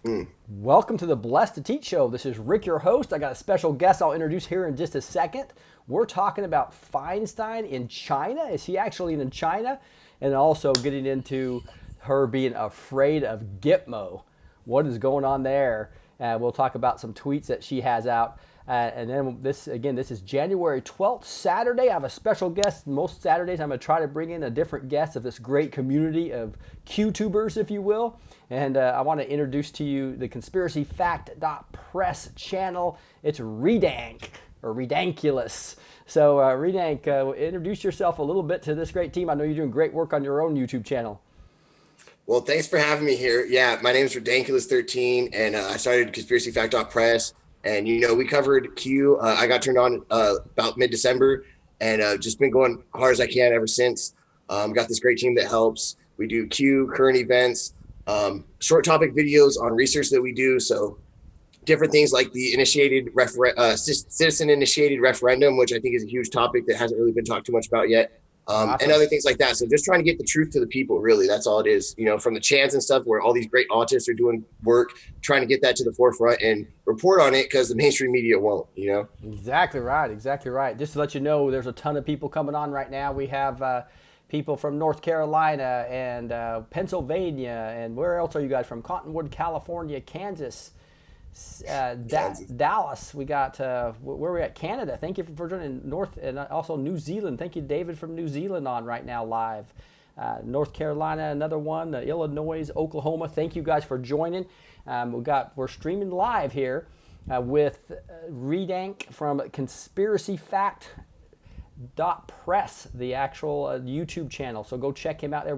Mm. Welcome to the Blessed to Teach Show. This is Rick, your host. I got a special guest I'll introduce here in just a second. We're talking about Feinstein in China. Is he actually in China? And also getting into her being afraid of GITMO. What is going on there? We'll talk about some tweets that she has out. And then this is January 12th, Saturday. I have a special guest. Most Saturdays, I'm going to try to bring in a different guest of this great community of QTubers, if you will. And I want to introduce to you the conspiracyfact.press channel. It's Redank, or Redankulous. So, Redank, introduce yourself a little bit to this great team. I know you're doing great work on your own YouTube channel. Well, thanks for having me here. Yeah, my name is Ridiculous13, and I started conspiracyfact.press. And, we covered Q. I got turned on about mid-December, and just been going hard as I can ever since. Got this great team that helps. We do Q, current events, short topic videos on research that we do. So different things like the citizen-initiated referendum, which I think is a huge topic that hasn't really been talked too much about yet. Awesome. And other things like that. So just trying to get the truth to the people, really. That's all it is. From the chants and stuff where all these great autists are doing work, trying to get that to the forefront and report on it because the mainstream media won't, Exactly right. Exactly right. Just to let you know, there's a ton of people coming on right now. We have people from North Carolina and Pennsylvania. And where else are you guys from? Cottonwood, California, Kansas. Dallas. We got where we at? Canada. Thank you for joining. North and also New Zealand. Thank you, David from New Zealand, on right now live. North Carolina, another one. Illinois, Oklahoma. Thank you guys for joining. We're streaming live here with Redank from Conspiracy Fact .press, the actual YouTube channel. So go check him out there.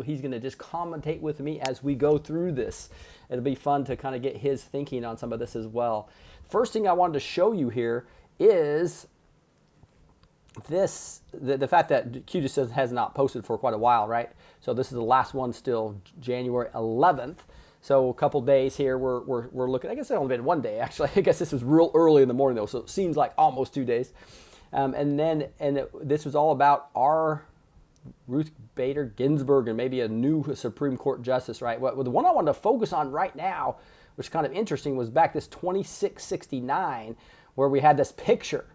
He's going to just commentate with me as we go through this. It'll be fun to kind of get his thinking on some of this as well. First thing I wanted to show you here is this, the fact that Q just has not posted for quite a while, right? So this is the last one still, January 11th. So a couple days here, we're looking, I guess it's only been one day actually. I guess this was real early in the morning though, so it seems like almost 2 days. This was all about our Ruth Bader Ginsburg and maybe a new Supreme Court justice, right? Well, the one I wanted to focus on right now, which is kind of interesting, was back this 2669, where we had this picture.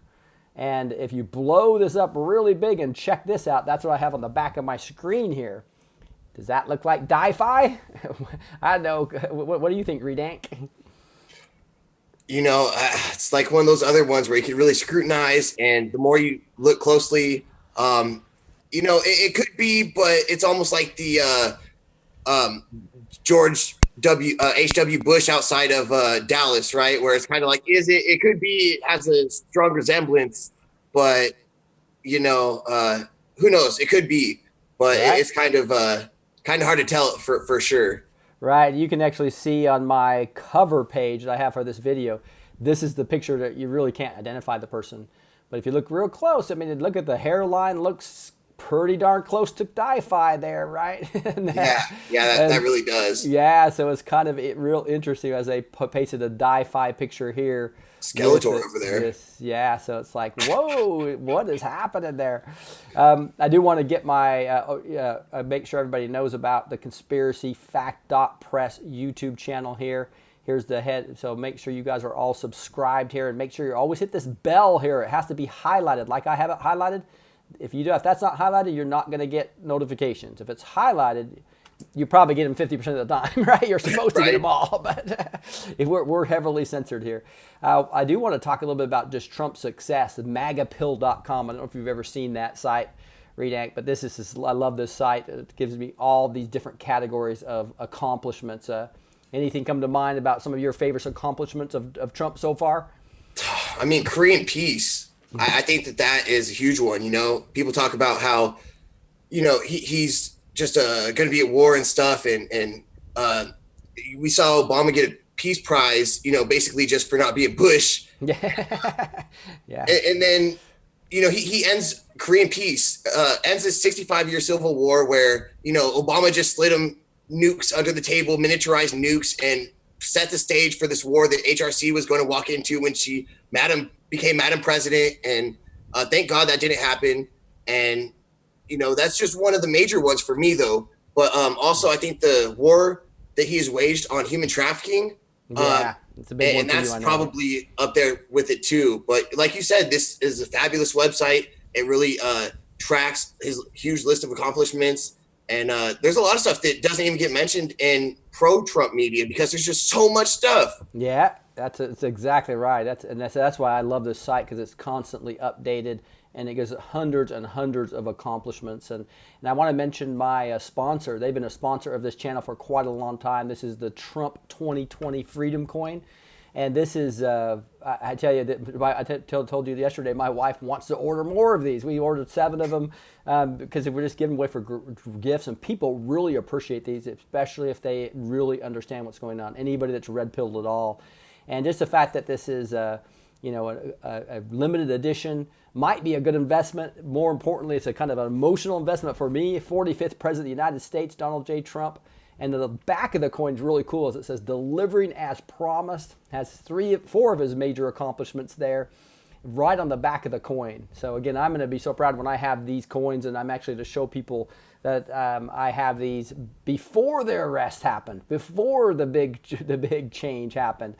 And if you blow this up really big and check this out, that's what I have on the back of my screen here. Does that look like Di-Fi? I don't know. What do you think, Redank? It's like one of those other ones where you can really scrutinize, and the more you look closely, it could be, but it's almost like the George H.W. Bush outside of Dallas, right? Where it's kind of like, it could be, it has a strong resemblance, but, who knows? It could be, but right. It's kind of hard to tell for sure. Right, you can actually see on my cover page that I have for this video, this is the picture that you really can't identify the person. But if you look real close, I mean, look at the hairline, looks pretty darn close to Di-Fi there, right? That really does. Yeah, so it's kind of real interesting as they pasted a Di-Fi picture here. Skeletor over there. So it's like, whoa, what is happening there? I do want to get make sure everybody knows about the conspiracyfact.press YouTube channel here. Here's the head. So make sure you guys are all subscribed here, and make sure you always hit this bell here. It has to be highlighted like I have it highlighted. If that's not highlighted, you're not going to get notifications. If it's highlighted, you probably get them 50% of the time, right? You're supposed to get them all, but we're heavily censored here. I do want to talk a little bit about just Trump's success, magapill.com. I don't know if you've ever seen that site, Redank, but I love this site. It gives me all these different categories of accomplishments. Anything come to mind about some of your favorite accomplishments of Trump so far? I mean, Korean peace. I think that is a huge one. People talk about how, he's just going to be at war and stuff. And we saw Obama get a peace prize, basically just for not being Bush. Yeah. Yeah. And then, he ends Korean peace, ends this 65-year civil war where, Obama just slid him nukes under the table, miniaturized nukes, and set the stage for this war that HRC was going to walk into when she became Madam President. And thank God that didn't happen. And, that's just one of the major ones for me, though. But also, I think the war that he has waged on human trafficking. Yeah, it's a big one and for you, that's I know. probably up there with it too. But like you said, this is a fabulous website. It really tracks his huge list of accomplishments. And there's a lot of stuff that doesn't even get mentioned in pro-Trump media because there's just so much stuff. Yeah, that's exactly right. That's why I love this site, because it's constantly updated and it gives hundreds and hundreds of accomplishments. And I want to mention my sponsor. They've been a sponsor of this channel for quite a long time. This is the Trump 2020 Freedom Coin. And this is, I tell you, that told you yesterday, my wife wants to order more of these. We ordered 7 of them because we're just giving away for gifts, and people really appreciate these, especially if they really understand what's going on. Anybody that's red-pilled at all. And just the fact that this is, a limited edition might be a good investment. More importantly, it's a kind of an emotional investment for me. 45th President of the United States, Donald J. Trump. And the back of the coin is really cool, as it says, delivering as promised. Has 4 of his major accomplishments there, right on the back of the coin. So again, I'm going to be so proud when I have these coins, and I'm actually to show people that I have these before their arrest happened, before the big change happened.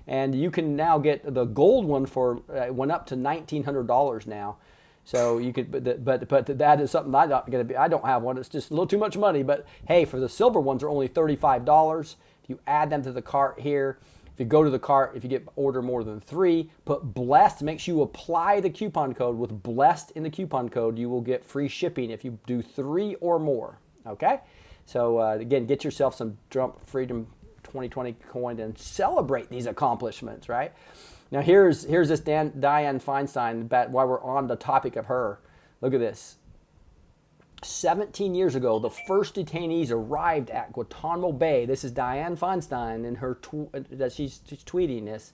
And you can now get the gold one for went up to $1,900 now. So you could, but that is something I'm not going to be. I don't have one. It's just a little too much money. But hey, for the silver ones are only $35. If you add them to the cart here, if you go to the cart, if you order more than 3, put blessed. Make sure you apply the coupon code with blessed in the coupon code. You will get free shipping if you do 3 or more. Okay. So again, get yourself some Trump Freedom 2020 coin and celebrate these accomplishments, right? Now here's this Dianne Feinstein, while we're on the topic of her. Look at this. 17 years ago, the first detainees arrived at Guantanamo Bay. This is Dianne Feinstein in her that she's tweeting this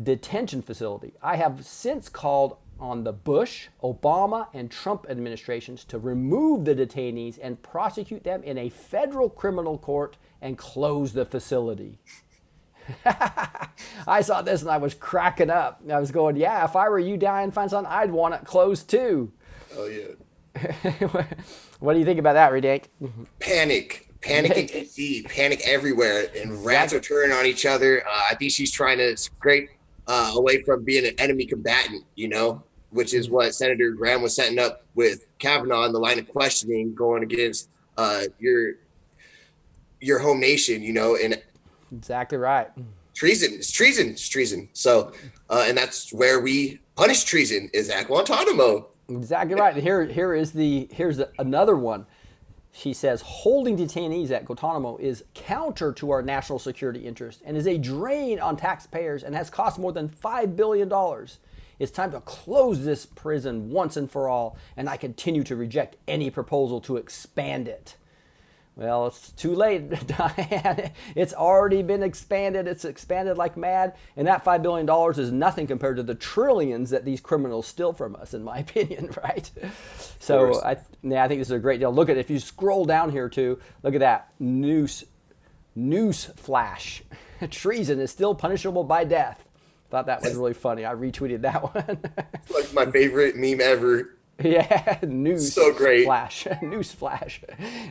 detention facility. I have since called on the Bush, Obama, and Trump administrations to remove the detainees and prosecute them in a federal criminal court and close the facility. I saw this and I was cracking up. I was going, yeah, if I were you, Dianne Feinstein, I'd want it closed too. Oh, yeah. What do you think about that, Redank? Panic in DC, panic everywhere, and rats are turning on each other. I think she's trying to scrape away from being an enemy combatant, which is what Senator Graham was setting up with Kavanaugh in the line of questioning, going against your home nation, and exactly right. Treason. It's treason. So, and that's where we punish treason, is at Guantanamo. Exactly right. Here's another one. She says, holding detainees at Guantanamo is counter to our national security interest and is a drain on taxpayers and has cost more than $5 billion. It's time to close this prison once and for all, and I continue to reject any proposal to expand it. Well, it's too late, Diane. It's already been expanded. It's expanded like mad. And that $5 billion is nothing compared to the trillions that these criminals steal from us, in my opinion, right? So I think this is a great deal. Look at it. If you scroll down here too, look at that. News flash. Treason is still punishable by death. Thought that was really funny. I retweeted that one. Like my favorite meme ever. Yeah, news. So great. News flash.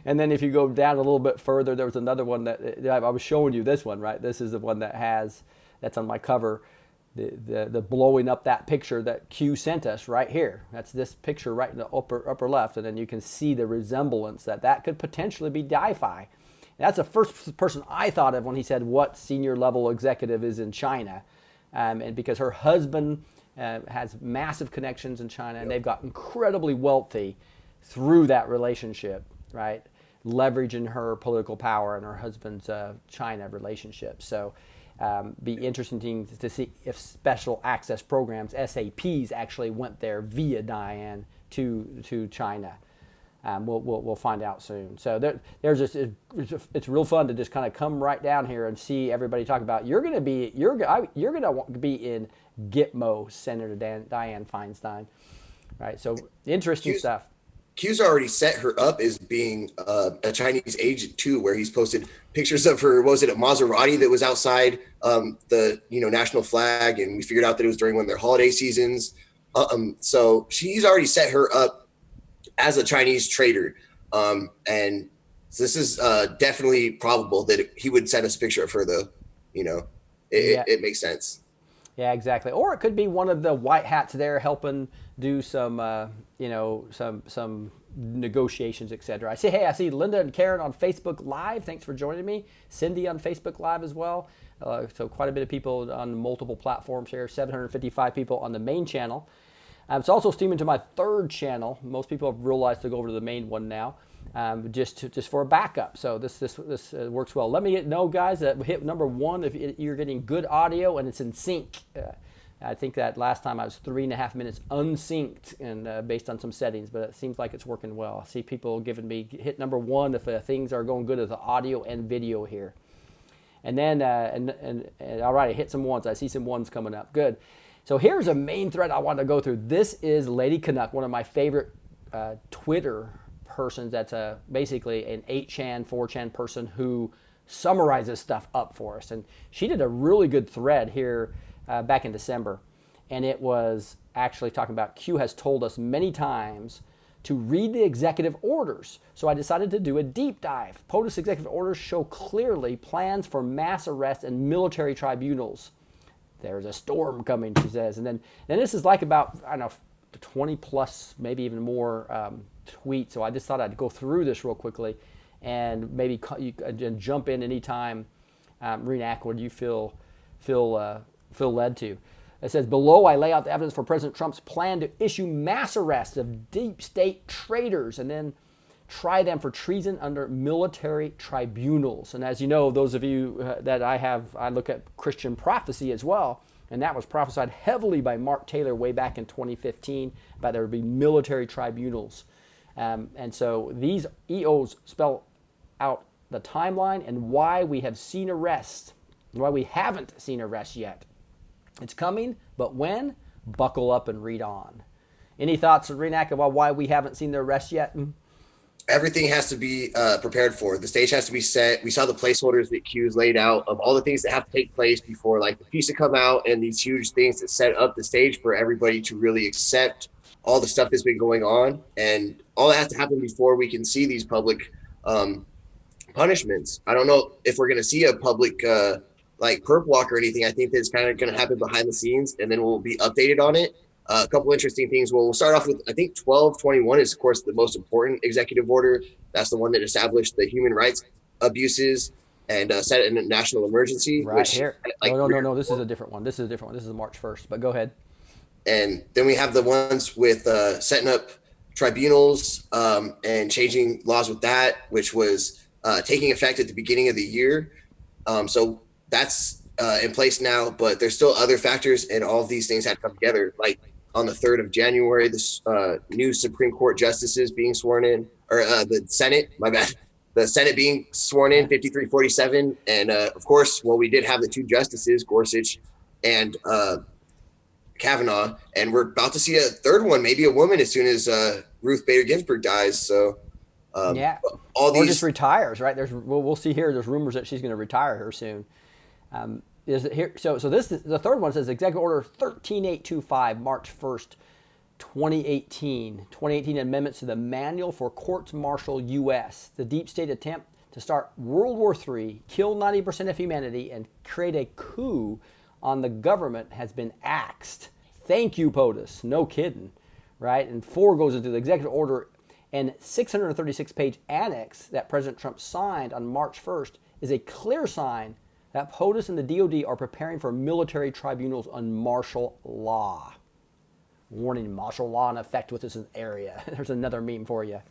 And then if you go down a little bit further, there was another one that I was showing you this one, right? This is the one that's on my cover, the blowing up that picture that Q sent us right here. That's this picture right in the upper left. And then you can see the resemblance that could potentially be Di-Fi. That's the first person I thought of when he said what senior level executive is in China. And because her husband has massive connections in China, and they've got incredibly wealthy through that relationship, right? Leveraging her political power and her husband's China relationship. So be interesting to see if special access programs, SAPs, actually went there via Dianne to China. We'll find out soon. So it's real fun to just kind of come right down here and see everybody talk about. You're gonna be in GITMO, Senator Dianne Feinstein, right? So interesting stuff. Q's already set her up as being a Chinese agent too, where he's posted pictures of her. What was it, a Maserati that was outside the national flag, and we figured out that it was during one of their holiday seasons. So she's already set her up as a Chinese trader, and So this is definitely probable that he would send us a picture of her, though. You know, Yeah. it makes sense. Yeah, exactly. Or it could be one of the white hats there helping do some, some negotiations, etc. I see Linda and Karen on Facebook Live. Thanks for joining me. Cindy on Facebook Live as well. So quite a bit of people on multiple platforms here. 755 people on the main channel. It's also streaming to my third channel. Most people have realized to go over to the main one now, just for a backup. So this works well. Let me know, guys, that hit number one if you're getting good audio and it's in sync. I think that last time I was 3.5 minutes unsynced and based on some settings, but it seems like it's working well. I see people giving me hit number one if things are going good with the audio and video here. And then, all right, I hit some ones. I see some ones coming up. Good. So here's a main thread I wanted to go through. This is Lady Canuck, one of my favorite Twitter persons. That's basically an 8chan, 4chan person who summarizes stuff up for us. And she did a really good thread here back in December. And it was actually talking about Q has told us many times to read the executive orders. So I decided to do a deep dive. POTUS executive orders show clearly plans for mass arrest and military tribunals. There's a storm coming, she says. And then this is like about, I don't know, 20 plus, maybe even more tweets. So I just thought I'd go through this real quickly and maybe you can jump in anytime, Renac, what do you feel led to. It says, below I lay out the evidence for President Trump's plan to issue mass arrests of deep state traitors and then try them for treason under military tribunals. And as you know, those of you that I look at Christian prophecy as well, and that was prophesied heavily by Mark Taylor way back in 2015 about there would be military tribunals. And so these EOs spell out the timeline and why we have seen arrests, why we haven't seen arrests yet. It's coming, but when? Buckle up and read on. Any thoughts, Renac, about why we haven't seen the arrests yet? Everything has to be prepared for. The stage has to be set. We saw the placeholders that Q's laid out of all the things that have to take place before, like the piece to come out and these huge things that set up the stage for everybody to really accept all the stuff that's been going on. And all that has to happen before we can see these public punishments. I don't know if we're going to see a public like perp walk or anything. I think that's kind of going to happen behind the scenes, and then we'll be updated on it. A couple interesting things. Well, we'll start off with, I think 1221 is, of course, the most important executive order. That's the one that established the human rights abuses and set it in a national emergency. Right here. Like, no. This is a different one. This is March 1st, but go ahead. And then we have the ones with setting up tribunals and changing laws with that, which was taking effect at the beginning of the year. So that's in place now, but there's still other factors, and all of these things have to come together. Like on the 3rd of January, this new Supreme Court justices being sworn in, or the Senate, the Senate being sworn in, 53-47. And of course, well, we did have the two justices, Gorsuch and Kavanaugh, and we're about to see a third one, maybe a woman, as soon as Ruth Bader Ginsburg dies. So yeah, all these, or just retires, right? We'll see here. There's rumors that she's going to retire here soon. Is it here? So this the third one says Executive Order 13825, March 1st, 2018 amendments to the Manual for Courts Martial U.S. The deep state attempt to start World War III, kill 90% of humanity, and create a coup on the government has been axed. Thank you, POTUS. No kidding, right? And 4 goes into the executive order, and 636-page annex that President Trump signed on March 1st is a clear sign that POTUS and the DOD are preparing for military tribunals on martial law. Warning, martial law in effect with this area. There's another meme for you.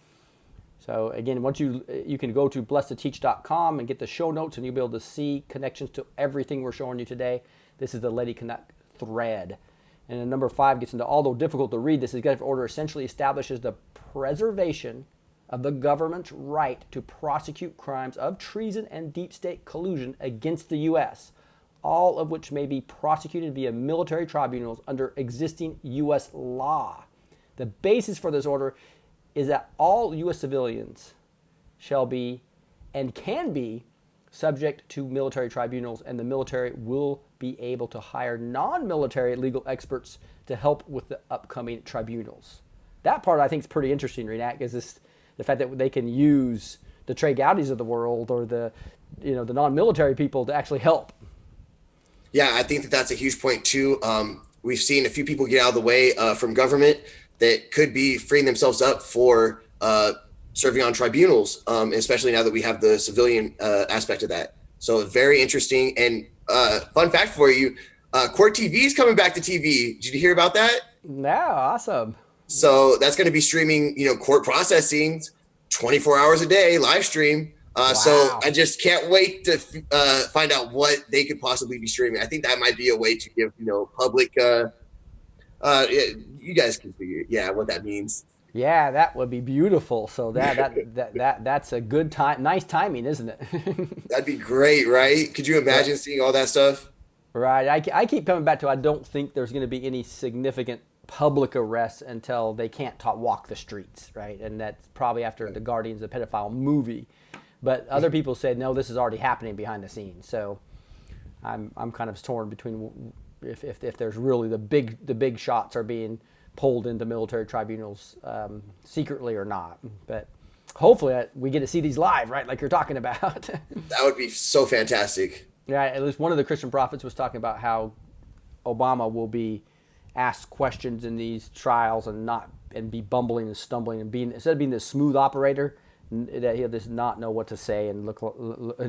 So again, once you can go to blessedtoteach.com and get the show notes, and you'll be able to see connections to everything we're showing you today. This is the Lady Canuck thread. And then number 5 gets into, although difficult to read, this executive order essentially establishes the preservation of the government's right to prosecute crimes of treason and deep state collusion against the U.S., all of which may be prosecuted via military tribunals under existing U.S. law. The basis for this order is that all U.S. civilians shall be and can be subject to military tribunals, and the military will be able to hire non-military legal experts to help with the upcoming tribunals. That part I think is pretty interesting, Renac, is the fact that they can use the Trey Gowdies of the world or the the non-military people to actually help. Yeah, I think that that's a huge point too. We've seen a few people get out of the way from government that could be freeing themselves up for serving on tribunals, especially now that we have the civilian aspect of that. So very interesting. And fun fact for you, Court TV is coming back to TV. Did you hear about that? Yeah, awesome. So that's going to be streaming, court processing 24 hours a day, live stream. Wow. So I just can't wait to find out what they could possibly be streaming. I think that might be a way to give, public, you guys can figure, what that means. Yeah, that would be beautiful. So that's a good time, nice timing, isn't it? That'd be great, right? Could you imagine seeing all that stuff? Right. I keep coming back to I don't think there's going to be any significant public arrests until they can't walk the streets, right? And that's probably after the Guardians of the Pedophile movie. But other people said, no, this is already happening behind the scenes. So I'm kind of torn between if there's really the big shots are being pulled into military tribunals secretly or not. But hopefully we get to see these live, right? Like you're talking about. That would be so fantastic. Yeah, at least one of the Christian prophets was talking about how Obama will be asked questions in these trials and be bumbling and stumbling and instead of being this smooth operator, that he'll just not know what to say and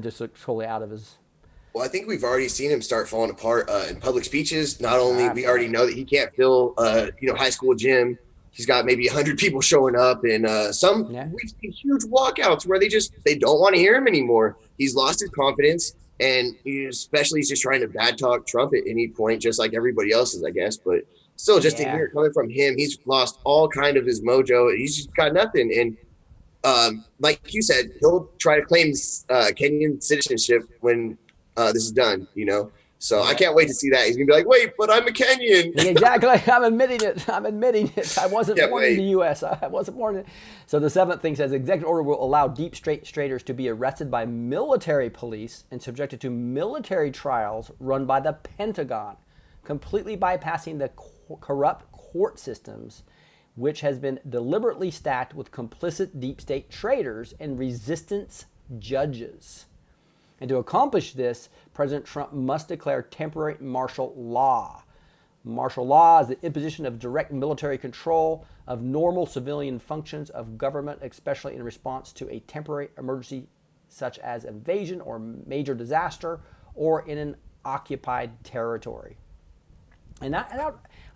just look totally out of his. Well, I think we've already seen him start falling apart in public speeches. Not only we already know that he can't fill, high school gym. He's got maybe 100 people showing up, and we've seen huge walkouts where they don't want to hear him anymore. He's lost his confidence, and especially he's just trying to bad talk Trump at any point, just like everybody else is, I guess. But still, just to hear it coming from him, he's lost all kind of his mojo. He's just got nothing, and. Like you said, he'll try to claim Kenyan citizenship when this is done, So I can't wait to see that. He's going to be like, wait, but I'm a Kenyan. Exactly. I'm admitting it. I wasn't born in the U.S. I wasn't born in. So the seventh thing says, executive order will allow deep state staters to be arrested by military police and subjected to military trials run by the Pentagon, completely bypassing the corrupt court systems which has been deliberately stacked with complicit deep state traitors and resistance judges. And to accomplish this, President Trump must declare temporary martial law. Martial law is the imposition of direct military control of normal civilian functions of government, especially in response to a temporary emergency such as invasion or major disaster or in an occupied territory. And I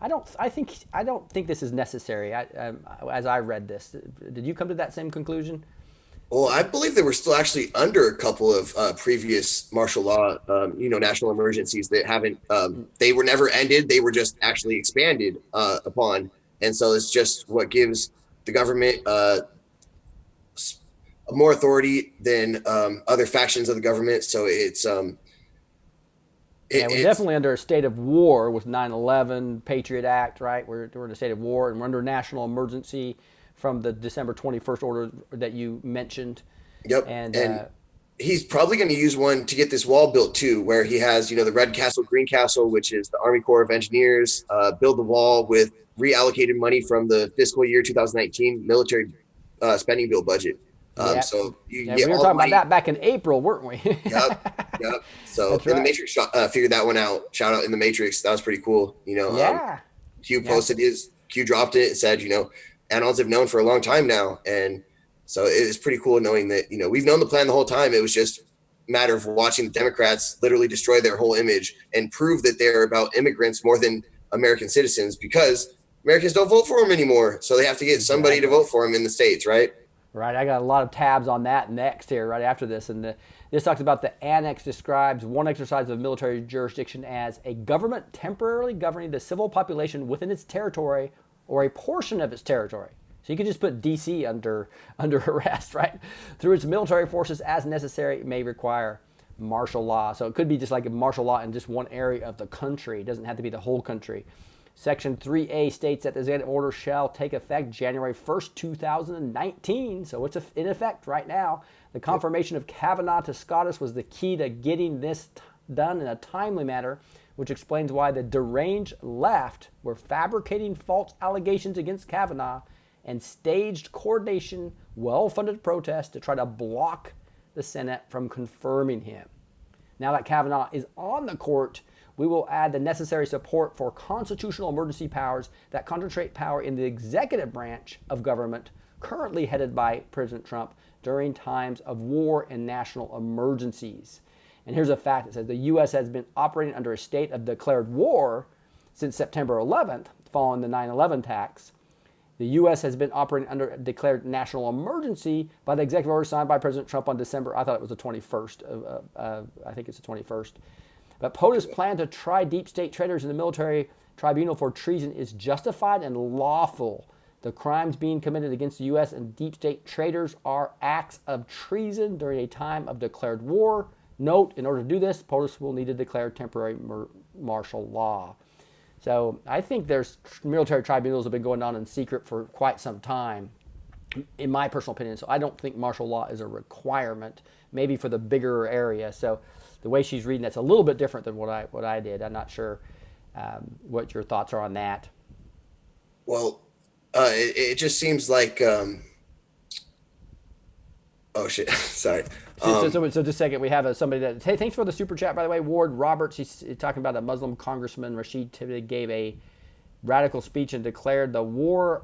don't think this is necessary. As I read this, did you come to that same conclusion? Well, I believe they were still actually under a couple of previous martial law, national emergencies that haven't. They were never ended. They were just actually expanded upon, and so it's just what gives the government more authority than other factions of the government. So it's. We're definitely under a state of war with 9/11, Patriot Act, right? We're in a state of war, and we're under national emergency from the December 21st order that you mentioned. Yep. And he's probably going to use one to get this wall built too, where he has, the Red Castle, Green Castle, which is the Army Corps of Engineers, build the wall with reallocated money from the fiscal year 2019 military spending bill budget. So we were talking about that back in April, weren't we? Yep. So The Matrix figured that one out. Shout out In the Matrix. That was pretty cool. Q posted Q dropped it and said, Anons have known for a long time now. And so it's pretty cool knowing that, we've known the plan the whole time. It was just a matter of watching the Democrats literally destroy their whole image and prove that they're about immigrants more than American citizens, because Americans don't vote for them anymore. So they have to get somebody to vote for them in the States, right? Right, I got a lot of tabs on that next here, right after this. And this talks about the annex describes one exercise of military jurisdiction as a government temporarily governing the civil population within its territory or a portion of its territory. So you could just put D.C. under arrest, right? Through its military forces as necessary, may require martial law. So it could be just like a martial law in just one area of the country. It doesn't have to be the whole country. Section 3A states that the executive order shall take effect January 1st, 2019. So it's in effect right now. The confirmation of Kavanaugh to SCOTUS was the key to getting this done in a timely manner, which explains why the deranged left were fabricating false allegations against Kavanaugh and staged coordination well-funded protest to try to block the Senate from confirming him. Now that Kavanaugh is on the court, we will add the necessary support for constitutional emergency powers that concentrate power in the executive branch of government, currently headed by President Trump, during times of war and national emergencies. And here's a fact that says the U.S. has been operating under a state of declared war since September 11th, following the 9/11 attacks. The U.S. has been operating under a declared national emergency by the executive order signed by President Trump on December, I thought it was the 21st, I think it's the 21st. But POTUS' plan to try deep state traitors in the military tribunal for treason is justified and lawful. The crimes being committed against the U.S. and deep state traitors are acts of treason during a time of declared war. Note, in order to do this, POTUS will need to declare temporary martial law. So I think there's military tribunals have been going on in secret for quite some time, in my personal opinion. So I don't think martial law is a requirement, maybe for the bigger area. So the way she's reading that's a little bit different than what I did. I'm not sure what your thoughts are on that. Well, it just seems like oh shit, sorry. So just a second, we have somebody that, hey, thanks for the super chat, by the way. Ward Roberts, he's talking about a Muslim congressman, Rashid Tlaib, gave a radical speech and declared the war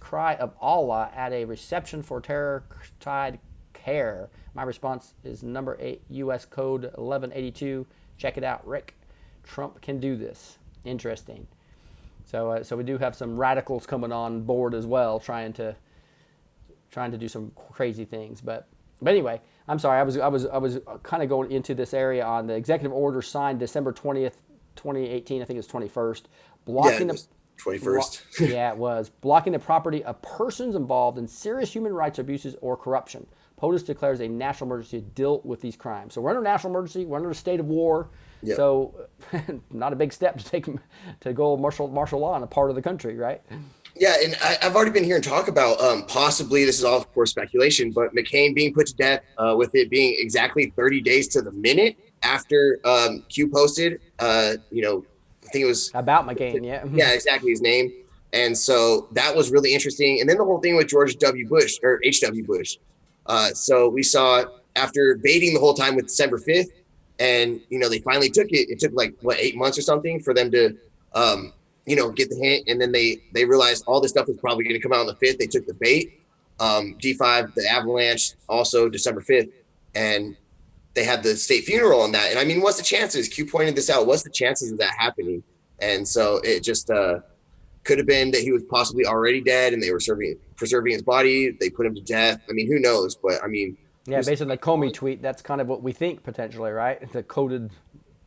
cry of Allah at a reception for terror-tied care. My response is number 8, U.S. Code 1182. Check it out, Rick. Trump can do this. Interesting. So we do have some radicals coming on board as well, trying to do some crazy things. But anyway, I'm sorry. I was kind of going into this area on the executive order signed December 20th, 2018. I think it's 21st. Blocking the 21st. Yeah, it was blocking the property of persons involved in serious human rights abuses or corruption. POTUS declares a national emergency to deal with these crimes. So we're under a national emergency. We're under a state of war. Yep. So not a big step to go martial law in a part of the country, right? Yeah, and I've already been hearing talk about possibly, this is all of course speculation, but McCain being put to death with it being exactly 30 days to the minute after Q posted, I think it was about McCain, yeah. Yeah, exactly, his name. And so that was really interesting. And then the whole thing with George W. Bush or H.W. Bush. So we saw after baiting the whole time with December 5th, and, they finally took it. It took 8 months or something for them to, get the hint. And then they realized all this stuff was probably going to come out on the 5th. They took the bait. D5, the avalanche, also December 5th. And they had the state funeral on that. And I mean, what's the chances? Q pointed this out. What's the chances of that happening? And so it just could have been that he was possibly already dead and they were preserving his body. They put him to death. I mean, who knows? But I mean, yeah, based on the Comey tweet, that's kind of what we think potentially, right? The coded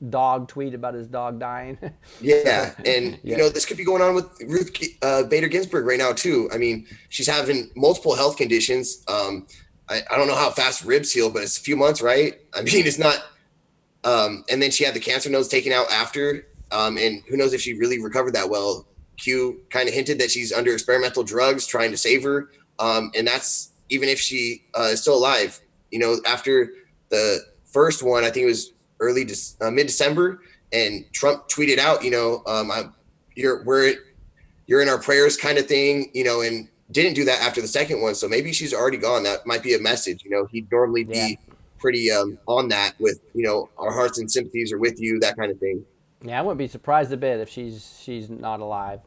dog tweet about his dog dying. Yeah, and this could be going on with Ruth Bader Ginsburg right now too. I mean, she's having multiple health conditions. I don't know how fast ribs heal, but it's a few months, right? I mean, it's not. And then she had the cancer nodes taken out after, and who knows if she really recovered that well. Q kind of hinted that she's under experimental drugs trying to save her, and that's even if she is still alive. After the first one, I think it was mid-December, and Trump tweeted out, you're in our prayers kind of thing, and didn't do that after the second one. So maybe she's already gone. That might be a message. He'd normally be pretty on that with, our hearts and sympathies are with you, that kind of thing. Yeah, I wouldn't be surprised a bit if she's not alive.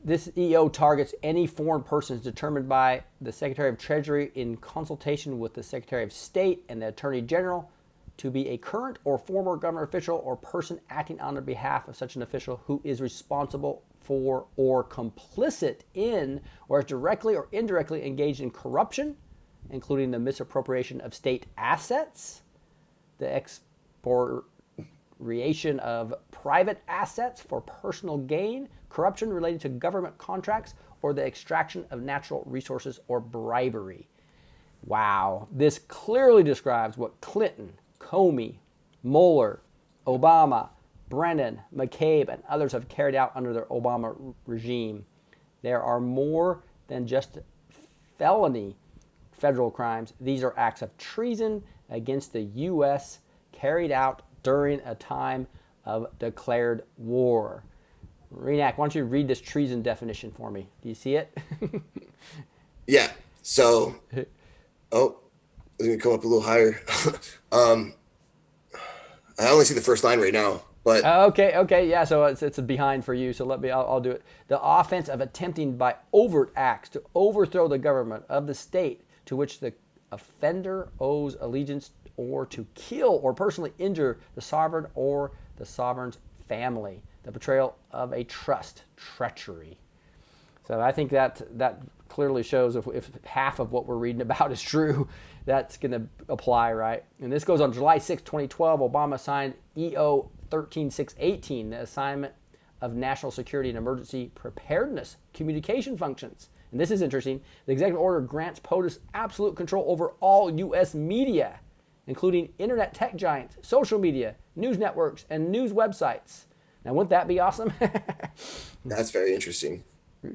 This EO targets any foreign persons determined by the Secretary of Treasury in consultation with the Secretary of State and the Attorney General to be a current or former government official or person acting on the behalf of such an official who is responsible for or complicit in or is directly or indirectly engaged in corruption, including the misappropriation of state assets, the expropriation of private assets for personal gain, corruption related to government contracts, or the extraction of natural resources or bribery. Wow. This clearly describes what Clinton, Comey, Mueller, Obama, Brennan, McCabe, and others have carried out under their Obama regime. There are more than just felony federal crimes. These are acts of treason against the U.S. carried out during a time of declared war. Renak, why don't you read this treason definition for me? Do you see it? Yeah. So, oh, it's gonna come up a little higher. um, I only see the first line right now, but Okay, yeah. So it's a behind for you. So I'll do it. The offense of attempting by overt acts to overthrow the government of the state to which the offender owes allegiance, or to kill or personally injure the sovereign or the sovereign's family. The betrayal of a trust, treachery. So I think that clearly shows if half of what we're reading about is true, that's going to apply, right? And this goes on July 6, 2012. Obama signed EO 13618, the assignment of national security and emergency preparedness communication functions. And this is interesting. The executive order grants POTUS absolute control over all U.S. media, including internet tech giants, social media, news networks, and news websites. Now, wouldn't that be awesome? that's very interesting.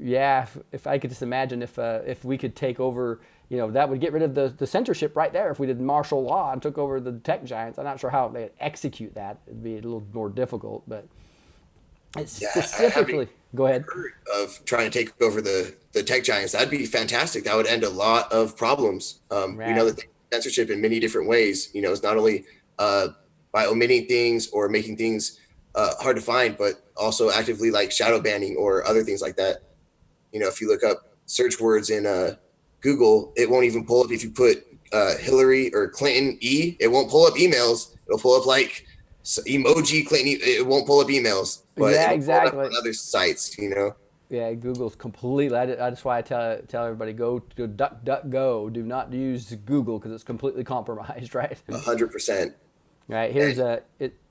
Yeah, if I could just imagine if we could take over, that would get rid of the censorship right there. If we did martial law and took over the tech giants, I'm not sure how they'd execute that. It'd be a little more difficult, but it's Yeah, specifically. Go ahead. of trying to take over the tech giants. That'd be fantastic. That would end a lot of problems. We know that censorship in many different ways. It's not only by omitting things or making things hard to find, but also actively like shadow banning or other things like that. If you look up search words in Google, it won't even pull up if you put Hillary or Clinton it won't pull up emails. It'll pull up like emoji Clinton. It won't pull up emails, but Yeah, it'll pull it up exactly. on other sites. Yeah, Google's completely. That's why I tell everybody go to DuckDuckGo. Do not use Google because it's completely compromised, right? 100%. Right.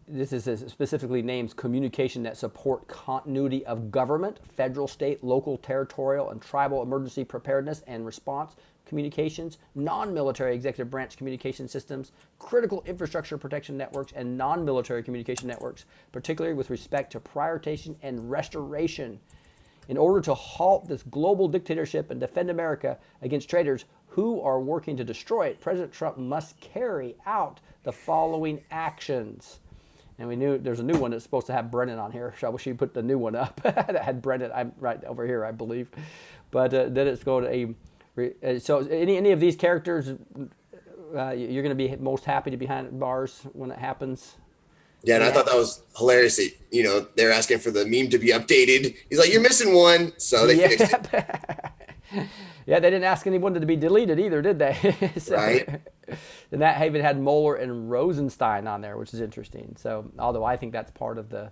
This is specifically names communication that support continuity of government, federal, state, local, territorial, and tribal emergency preparedness and response communications, non-military executive branch communication systems, critical infrastructure protection networks, and non-military communication networks, particularly with respect to prioritization and restoration. In order to halt this global dictatorship and defend America against traitors who are working to destroy it, President Trump must carry out the following actions. And we knew there's a new one that's supposed to have Brennan on here. So I wish you put the new one up that had Brennan. I'm right over here, I believe. But then it's going to so any of these characters, you're going to be most happy to be behind bars when it happens. Yeah, and I thought that was hilarious. That, they're asking for the meme to be updated. He's like, "You're missing one," so they fixed it. Yeah, they didn't ask anyone to be deleted either, did they? So, Right. And that even had Mueller and Rosenstein on there, which is interesting. So, although I think that's part of the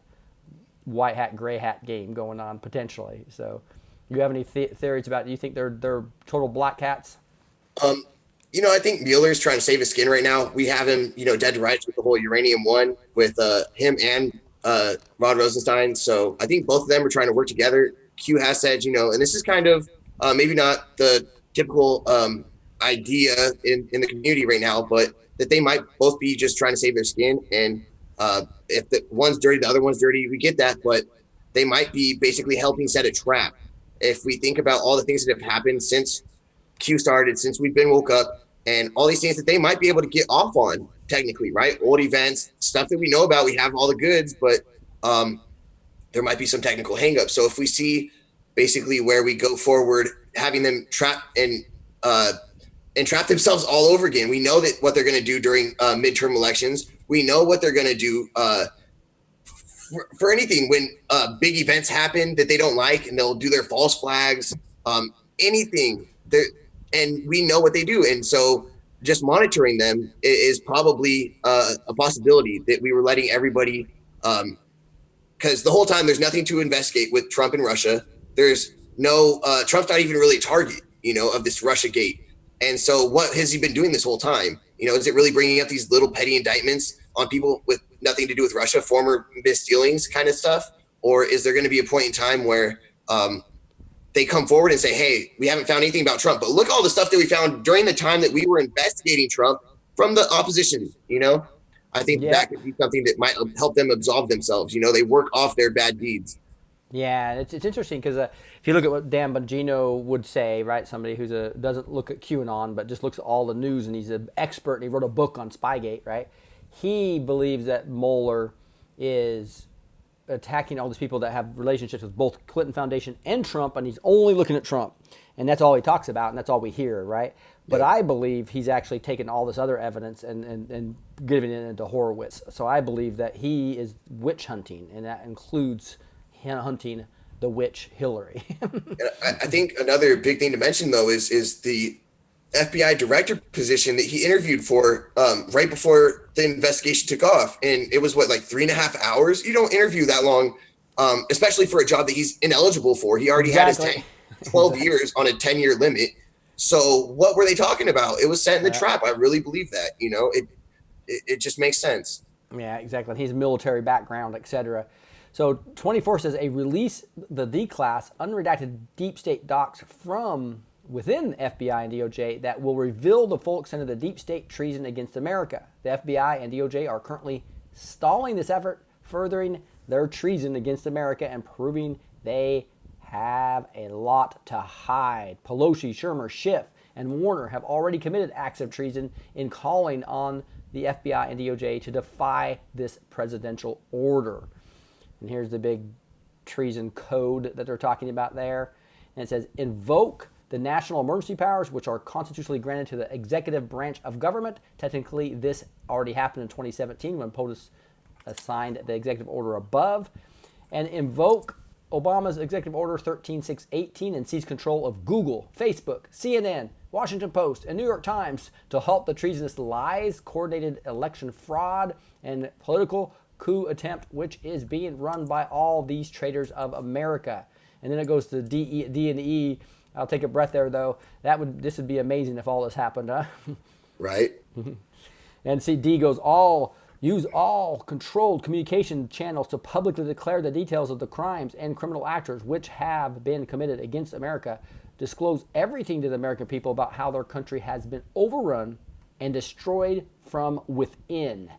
white hat, gray hat game going on potentially. So, you have any theories about? Do you think they're total black hats? I think Mueller's trying to save his skin right now. We have him, dead to rights with the whole uranium one with him and Rod Rosenstein. So I think both of them are trying to work together. Q has said, and this is kind of maybe not the typical idea in the community right now, but that they might both be just trying to save their skin. And if the one's dirty, the other one's dirty, we get that. But they might be basically helping set a trap. If we think about all the things that have happened since Q started, since we've been woke up, and all these things that they might be able to get off on technically, right? Old events, stuff that we know about, we have all the goods, but there might be some technical hangups. So if we see basically where we go forward, having them trap and trap themselves all over again, we know that what they're going to do during midterm elections. We know what they're going to do for anything when big events happen that they don't like, and they'll do their false flags, anything. And we know what they do. And so just monitoring them is probably a possibility that we were letting everybody, because the whole time there's nothing to investigate with Trump and Russia. There's no, Trump's not even really a target, of this Russia gate. And so what has he been doing this whole time? Is it really bringing up these little petty indictments on people with nothing to do with Russia, former misdealings kind of stuff? Or is there going to be a point in time where they come forward and say, hey, we haven't found anything about Trump, but look all the stuff that we found during the time that we were investigating Trump from the opposition, I think that could be something that might help them absolve themselves. They work off their bad deeds. Yeah, it's interesting because if you look at what Dan Bongino would say, right, somebody who's doesn't look at QAnon but just looks at all the news, and he's an expert and he wrote a book on Spygate, right? He believes that Mueller is attacking all these people that have relationships with both Clinton Foundation and Trump, and he's only looking at Trump. and that's all he talks about, and that's all we hear, right? But Yep. I believe he's actually taken all this other evidence and giving it into Horowitz. So I believe that he is witch hunting, and that includes him hunting the witch Hillary. And I think another big thing to mention though is the FBI director position that he interviewed for right before the investigation took off, and it was what, like 3.5 hours. You don't interview that long, especially for a job that he's ineligible for. He already had his 12 years on a 10-year limit. So what were they talking about? It was set in the trap. I really believe that. It just makes sense. Yeah, exactly. He's military background, etc. So 24 says a release the D-class unredacted deep state docs from within FBI and DOJ that will reveal the full extent of the deep state treason against America. The FBI and DOJ are currently stalling this effort, furthering their treason against America and proving they have a lot to hide. Pelosi, Schumer, Schiff, and Warner have already committed acts of treason in calling on the FBI and DOJ to defy this presidential order. And here's the big treason code that they're talking about there. And it says, invoke the national emergency powers, which are constitutionally granted to the executive branch of government. Technically, this already happened in 2017 when POTUS signed the executive order above. And invoke Obama's executive order 13618 and seize control of Google, Facebook, CNN, Washington Post, and New York Times to halt the treasonous lies, coordinated election fraud, and political coup attempt, which is being run by all these traitors of America. And then it goes to D and E. I'll take a breath there, though. This would be amazing if all this happened, huh? Right. And see, D goes, use all controlled communication channels to publicly declare the details of the crimes and criminal actors which have been committed against America. Disclose everything to the American people about how their country has been overrun and destroyed from within.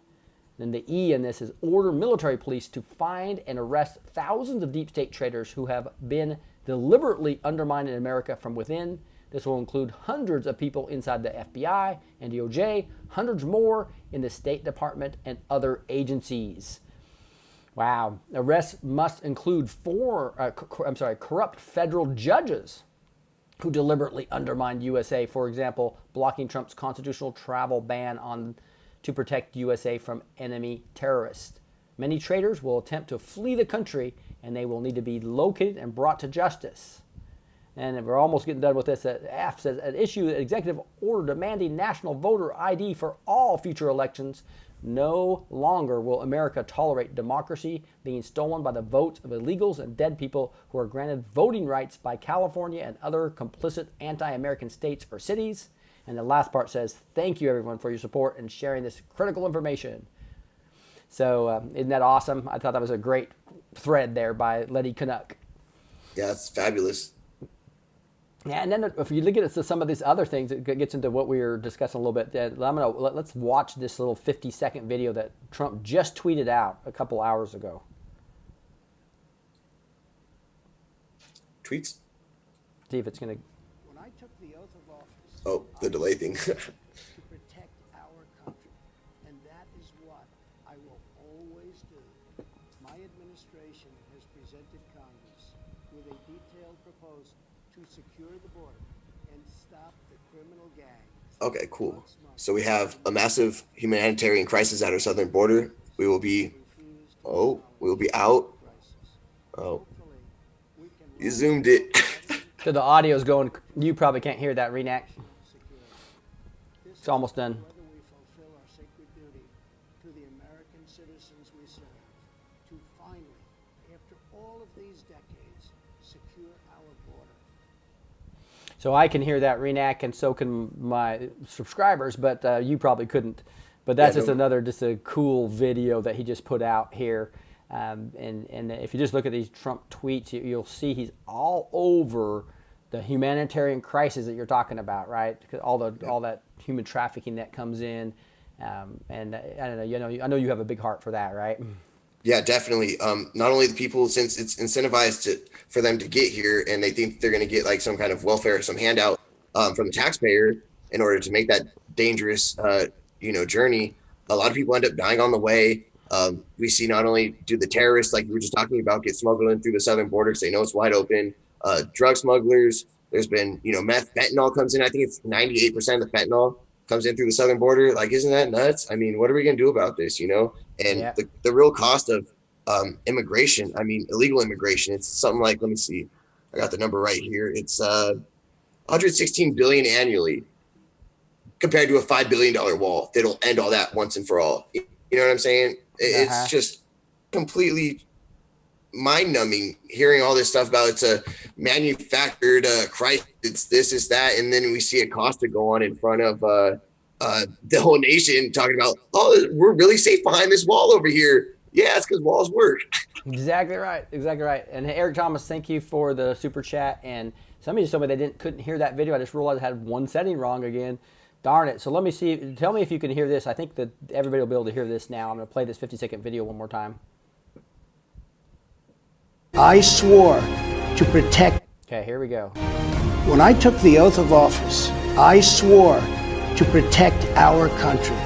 Then the E in this is order military police to find and arrest thousands of deep state traitors who have been deliberately undermining America from within. This will include hundreds of people inside the FBI and DOJ, hundreds more in the State Department and other agencies. Wow. Arrests must include corrupt federal judges who deliberately undermined USA, for example, blocking Trump's constitutional travel ban to protect USA from enemy terrorists. Many traitors will attempt to flee the country, and they will need to be located and brought to justice. And we're almost getting done with this. F says, an issue an executive order demanding national voter ID for all future elections. No longer will America tolerate democracy being stolen by the votes of illegals and dead people who are granted voting rights by California and other complicit anti-American states or cities. And the last part says, thank you everyone for your support and sharing this critical information. So isn't that awesome? I thought that was a great thread there by Letty Canuck. Yeah, it's fabulous. Yeah, and then if you look at some of these other things, it gets into what we were discussing a little bit. Let's watch this little 50-second video that Trump just tweeted out a couple hours ago. Tweets? See if it's going to... When I took the oath of office... Oh, the delay thing. to protect our country, and that is what I will always do. My administration has presented Congress with a detailed proposal to secure the border and stop the criminal gangs. Okay, cool. So we have a massive humanitarian crisis at our southern border. We will be out. Oh, you zoomed it. So the audio's going, you probably can't hear that, Renac. It's almost done. Whether we fulfill our sacred duty to the American citizens we serve, to finally, after all of these decades, secure our border. So I can hear that, Renac, and so can my subscribers, but you probably couldn't. But that's just a cool video that he just put out here. And if you just look at these Trump tweets, you'll see he's all over the humanitarian crisis that you're talking about, right? Because all that human trafficking that comes in, and I don't know, I know you have a big heart for that, right? Yeah, definitely. Not only the people, since it's incentivized for them to get here, and they think they're going to get like some kind of welfare, some handout from the taxpayer in order to make that dangerous, journey. A lot of people end up dying on the way. We see not only do the terrorists, like we were just talking about, get smuggled in through the southern border because they know it's wide open. Drug smugglers, There's been, fentanyl comes in. I think it's 98% of the fentanyl comes in through the southern border. Like, isn't that nuts? I mean, what are we going to do about this, And Yeah. the real cost of immigration, I mean, illegal immigration, it's something like, let me see, I got the number right here. It's 116 billion annually compared to a $5 billion wall that'll end all that once and for all. You know what I'm saying? It's just completely mind-numbing hearing all this stuff about it's a manufactured crisis, it's this, is that, and then we see Acosta go on in front of the whole nation talking about, oh, we're really safe behind this wall over here. Yeah, it's because walls work. Exactly right. Exactly right. And Eric Thomas, thank you for the super chat. And somebody just told me they couldn't hear that video. I just realized I had one setting wrong again. Darn it. So let me see. Tell me if you can hear this. I think that everybody will be able to hear this now. I'm going to play this 50-second video one more time. I swore to protect. Okay, here we go. When I took the oath of office, I swore to protect our country.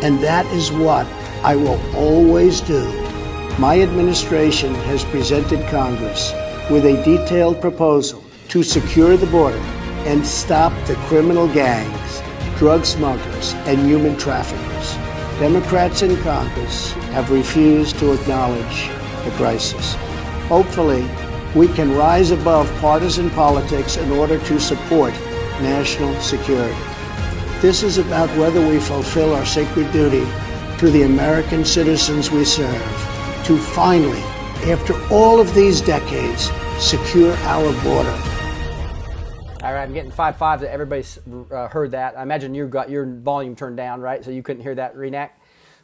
And that is what I will always do. My administration has presented Congress with a detailed proposal to secure the border and stop the criminal gangs, drug smugglers, and human traffickers. Democrats in Congress have refused to acknowledge the crisis. Hopefully, we can rise above partisan politics in order to support national security. This is about whether we fulfill our sacred duty to the American citizens we serve, to finally, after all of these decades, secure our border. All right, I'm getting 5.5 that everybody's heard that. I imagine you got your volume turned down, right? So you couldn't hear that, Renac?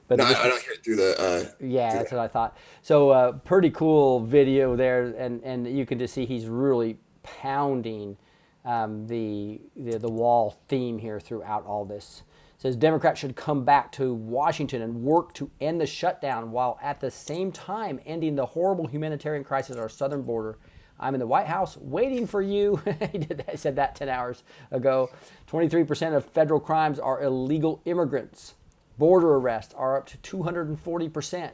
But no, I don't hear it through the... that's what I thought. So pretty cool video there, and you can just see he's really pounding the wall theme here throughout all this. It says Democrats should come back to Washington and work to end the shutdown while at the same time ending the horrible humanitarian crisis at our southern border. I'm in the White House waiting for you. He said that 10 hours ago. 23% of federal crimes are illegal immigrants. Border arrests are up to 240%.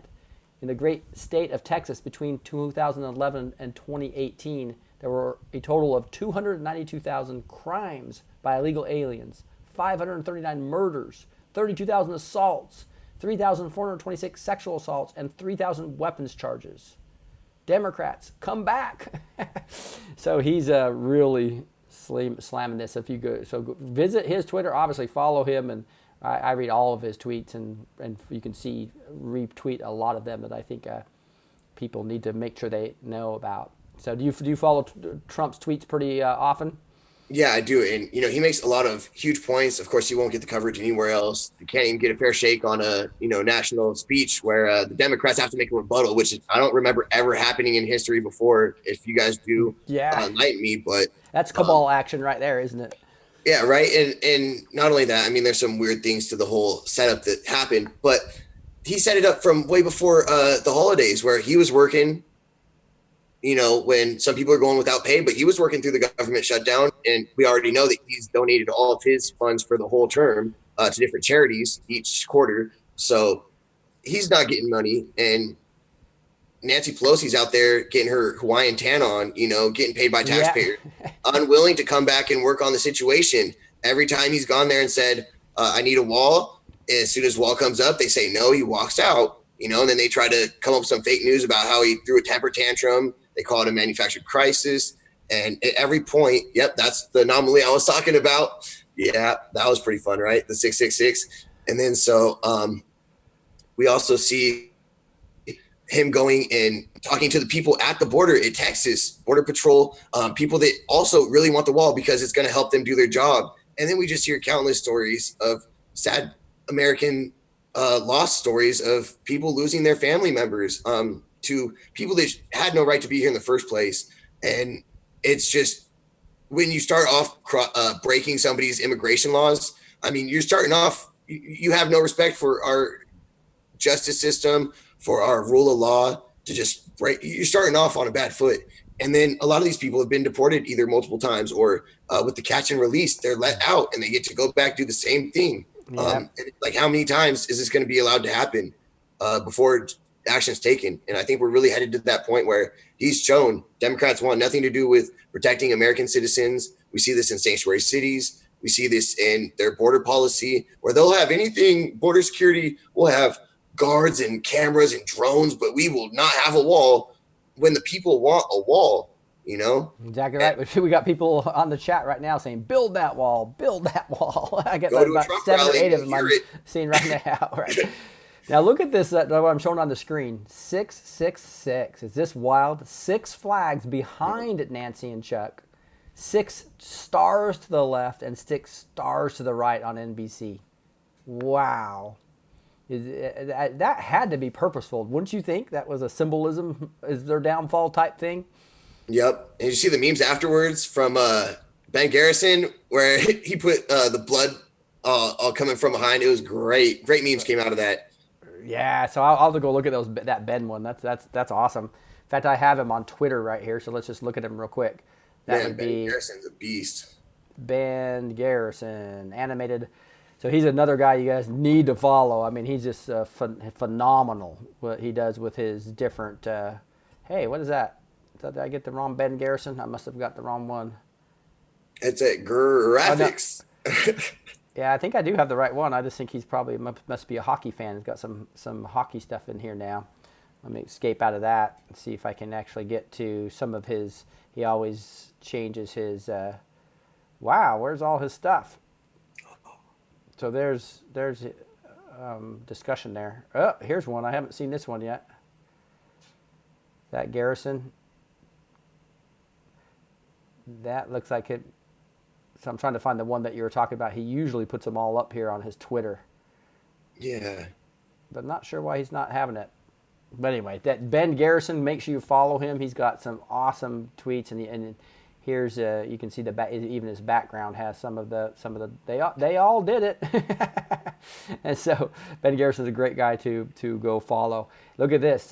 In the great state of Texas, between 2011 and 2018, there were a total of 292,000 crimes by illegal aliens, 539 murders, 32,000 assaults, 3,426 sexual assaults, and 3,000 weapons charges. Democrats, come back. So he's really slamming this. If you go visit his Twitter, obviously follow him, and I read all of his tweets, and you can see retweet a lot of them that I think people need to make sure they know about. So do you follow Trump's tweets pretty often? Yeah, I do. And, he makes a lot of huge points. Of course, he won't get the coverage anywhere else. You can't even get a fair shake on a, national speech where the Democrats have to make a rebuttal, which I don't remember ever happening in history before. If you guys do, enlighten me. But that's cabal action right there, isn't it? Yeah, right. And not only that, I mean, there's some weird things to the whole setup that happened, but he set it up from way before the holidays where he was working, when some people are going without pay, but he was working through the government shutdown. And we already know that he's donated all of his funds for the whole term to different charities each quarter. So he's not getting money. And Nancy Pelosi's out there getting her Hawaiian tan on, getting paid by taxpayers, unwilling to come back and work on the situation. Every time he's gone there and said, I need a wall. And as soon as wall comes up, they say no, he walks out, and then they try to come up with some fake news about how he threw a temper tantrum. They call it a manufactured crisis. And at every point, yep, that's the anomaly I was talking about. Yeah, that was pretty fun, right? The 666. And then we also see him going and talking to the people at the border in Texas, Border Patrol, people that also really want the wall because it's going to help them do their job. And then we just hear countless stories of sad American lost stories of people losing their family members to people that had no right to be here in the first place. And it's just when you start off breaking somebody's immigration laws, I mean, you're starting off, you have no respect for our justice system, for our rule of law, to just break. You're starting off on a bad foot. And then a lot of these people have been deported either multiple times or with the catch and release, they're let out and they get to go back, do the same thing. And like, how many times is this going to be allowed to happen before action's taken? And I think we're really headed to that point where he's shown Democrats want nothing to do with protecting American citizens, We see this in sanctuary cities. We see this in their border policy, where they'll have anything border security. We'll have guards and cameras and drones, but we will not have a wall when the people want a wall, you know? Exactly right. We got people on the chat right now saying, "Build that wall, build that wall." I get about 7 or 8 of them I'm seeing right now. Right now, look at this. What I'm showing on the screen: 666. Is this wild? 6 flags behind Nancy and Chuck, 6 stars to the left, and 6 stars to the right on NBC. Wow. That had to be purposeful. Wouldn't you think that was a symbolism? Is their downfall type thing? Yep. And you see the memes afterwards from Ben Garrison, where he put the blood all coming from behind. It was great. Great memes came out of that. Yeah. So I'll have to go look at that Ben one. That's awesome. In fact, I have him on Twitter right here. So let's just look at him real quick. That would be Ben Garrison's a beast. Ben Garrison, animated. So he's another guy you guys need to follow. I mean, he's just phenomenal what he does with his different. Hey, what is that? Did I get the wrong Ben Garrison? I must have got the wrong one. It's at graphics. Oh, no. Yeah, I think I do have the right one. I just think he's probably must be a hockey fan. He's got some hockey stuff in here now. Let me escape out of that and see if I can actually get to some of his. He always changes his. Wow, where's all his stuff? So there's discussion there. Oh, here's one. I haven't seen this one yet. That Garrison. That looks like it. So I'm trying to find the one that you were talking about. He usually puts them all up here on his Twitter. Yeah. But not sure why he's not having it. But anyway, that Ben Garrison, make sure you follow him. He's got some awesome tweets, and here's you can see even his background has some of the they all did it. And so Ben Garrison's a great guy to go follow. Look at this.